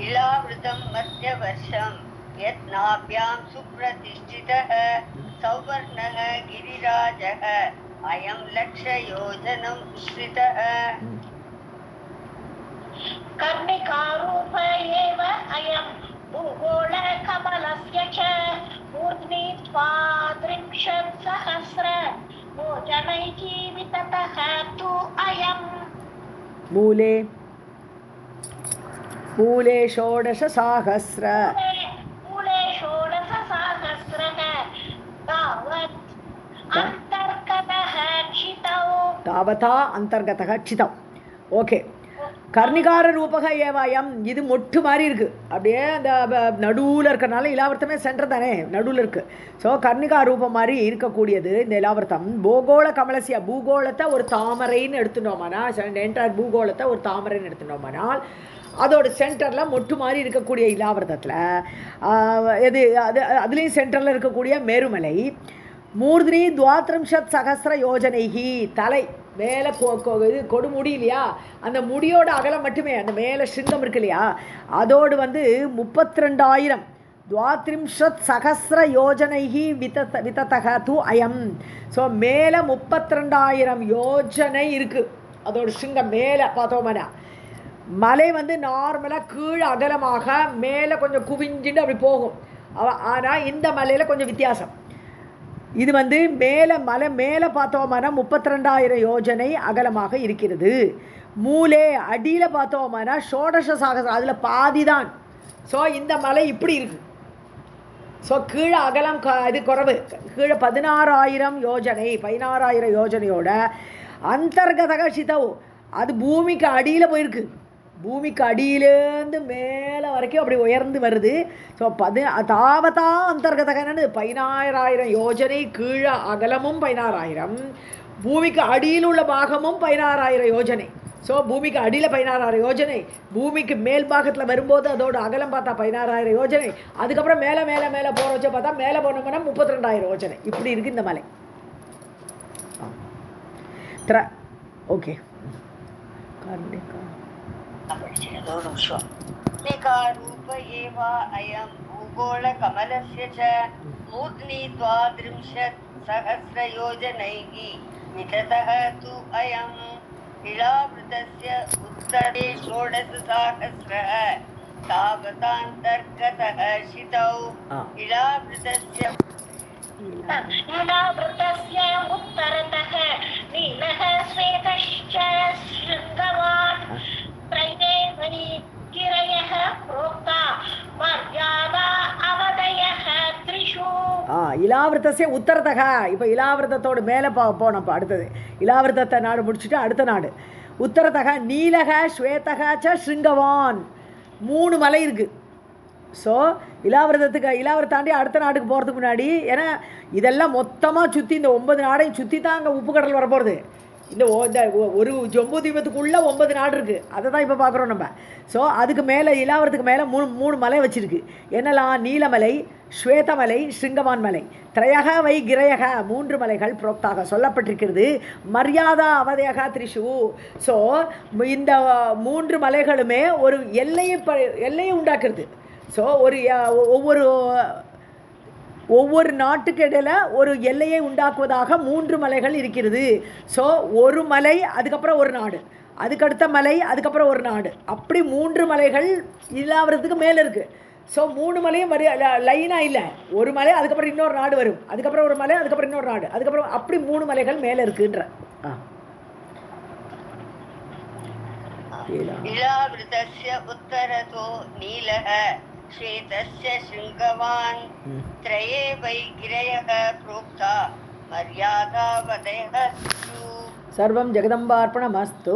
இலாவிரதம் மத்திய வருஷம் यत् नाभ्यां सुप्रतिष्ठितः सौवर्णः गिरिराजः अयं लक्षयोजनम् उच्छ्रितः. कर्णिकारूप एव अयं भूगोळकमलस्य च मूर्ध्नि 30,000 योजनैः जीविततः तु अयम्. मूले 16,000 तावत् தாவதா அந்தர்கதக சிதம். ஓகே. கர்ணிகார ரூபக ஏவாயம், இது மொட்டு மாதிரி இருக்குது, அப்படியே அந்த நடுவில் இருக்கிறனால இலாவர்த்தமே சென்டர் தானே நடுவில் இருக்குது. ஸோ கர்ணிகா ரூபம் மாதிரி இருக்கக்கூடியது இந்த இலாவர்த்தம். பூகோள கமலசியா, பூகோளத்தை ஒரு தாமரைன்னு எடுத்துட்டோமானால், என்டையர் பூகோளத்தை ஒரு தாமரைன்னு எடுத்துட்டோமானால் அதோட சென்டரில் மொட்டு மாதிரி இருக்கக்கூடிய இலாவர்த்தத்தில் எது அது அதுலேயும் சென்டரில் இருக்கக்கூடிய மேருமலை. மூர்தினி துவாத்ரிம்ஷத் சகஸ்ர யோஜனைகி, தலை மேலே இது கொடுமுடி இல்லையா, அந்த முடியோட அகலம் மட்டுமே, அந்த மேலே சிங்கம் இருக்கு இல்லையா, அதோடு 32,000 துவாத்ரிம்ஷத் சகஸ்ர யோஜனைகி விததக து அயம். ஸோ மேலே 32,000 யோஜனை இருக்குது அதோட சிங்கம். மேலே பார்த்தோம்னா மலை நார்மலாக கீழே அகலமாக மேலே கொஞ்சம் குவிஞ்சிட்டு அப்படி போகும். ஆனால் இந்த மலையில் கொஞ்சம் வித்தியாசம். இது மேலே மலை மேலே பார்த்தோம்னா 32,000 யோஜனை அகலமாக இருக்கிறது. மூலே அடியில் பார்த்தோம்னா ஷோடச சாகசம், அதில் பாதி தான். ஸோ இந்த மலை இப்படி இருக்கு. ஸோ கீழே அகலம் இது குறைவு, கீழே 16,000 யோஜனை, 16,000 யோஜனையோட அந்தர்கதக சிதவு, அது பூமிக்கு அடியில் போயிருக்கு. பூமிக்கு அடியிலேருந்து மேலே வரைக்கும் அப்படி உயர்ந்து வருது. ஸோ தாவதா அந்தர்கதகன்னு 16,000 யோஜனை, கீழே அகலமும் 16,000, பூமிக்கு அடியில் உள்ள பாகமும் 16,000 யோஜனை. ஸோ பூமிக்கு அடியில் 16,000 யோஜனை, பூமிக்கு மேல் பாகத்தில் வரும்போது அதோட அகலம் பார்த்தா 16,000 யோஜனை, அதுக்கப்புறம் மேலே மேலே மேலே போகிற வச்ச பார்த்தா மேலே போனோம்னா 32,000 யோஜனை. இப்படி இருக்குது இந்த மலை. ஓகே. रूप एव अयं भूगोळकमलस्य च मूर्ध्नि 32,000 विततः तु अयम् इलावृतस्य उत्तरे 16,000 तावतान्तर्गतः शितौ इलावृतस्य उत्तरतः नीलः श्वेतश्च शृङ्गवान् त्रैदेवनी गिरयः प्रोक्ता मर्यादा अवदयः त्रिषु. இலாவிரதசே உத்தரதக. இப்போ இலாவிரதத்தோடு மேலே போனப்போ அடுத்தது இலாவிரதத்தை நாடு முடிச்சுட்டு அடுத்த நாடு உத்தரதக நீலக ஸ்வேதக ச ஸ்ருங்கவான், 3 மலை இருக்குது. ஸோ இலாவிரதத்தை தாண்டி அடுத்த நாட்டுக்கு போகிறதுக்கு முன்னாடி, ஏன்னா இதெல்லாம் மொத்தமாக சுற்றி இந்த 9 நாடையும் சுற்றி தான் அங்கே உப்பு கடல் வரப்போகிறது. இந்த ஒரு ஜம்பு தீபத்துக்குள்ளே 9 நாடு இருக்குது, அதை தான் இப்போ பார்க்குறோம் நம்ம. ஸோ அதுக்கு மேலே இலாவரத்துக்கு மேலே 3 மலை வச்சுருக்கு. என்னெல்லாம்? நீலமலை, ஸ்வேதமலை, ஸ்ருங்கவான் மலை. திரையக வை கிரையக, 3 மலைகள் புரோக்தாக சொல்லப்பட்டிருக்கிறது. மரியாதா அவதையக திரிஷு. ஸோ இந்த 3 மலைகளுமே ஒரு எல்லையை உண்டாக்குறது. ஸோ ஒவ்வொரு நாட்டுக்கு இடையில ஒரு எல்லையை உண்டாக்குவதாக 3 மலைகள் இருக்கிறது. ஸோ ஒரு மலை, அதுக்கப்புறம் ஒரு நாடு, அதுக்கடுத்த மலை, அதுக்கப்புறம் ஒரு நாடு, அப்படி 3 மலைகள் இல்லாவதுக்கு மேலே இருக்குது. ஸோ 3 மலையும் லைனாக இல்லை, ஒரு மலை அதுக்கப்புறம் இன்னொரு நாடு வரும், அதுக்கப்புறம் ஒரு மலை, அதுக்கப்புறம் இன்னொரு நாடு, அதுக்கப்புறம் அப்படி 3 மலைகள் மேலே இருக்குன்ற. இலாவிருதஸ்ய உத்தரதோ நீலः श्वेतस्य शृङ्गवान् त्रये वै गिरयः प्रोक्ता मर्यादावदयः. सर्वं जगदम्बार्पणमस्तु.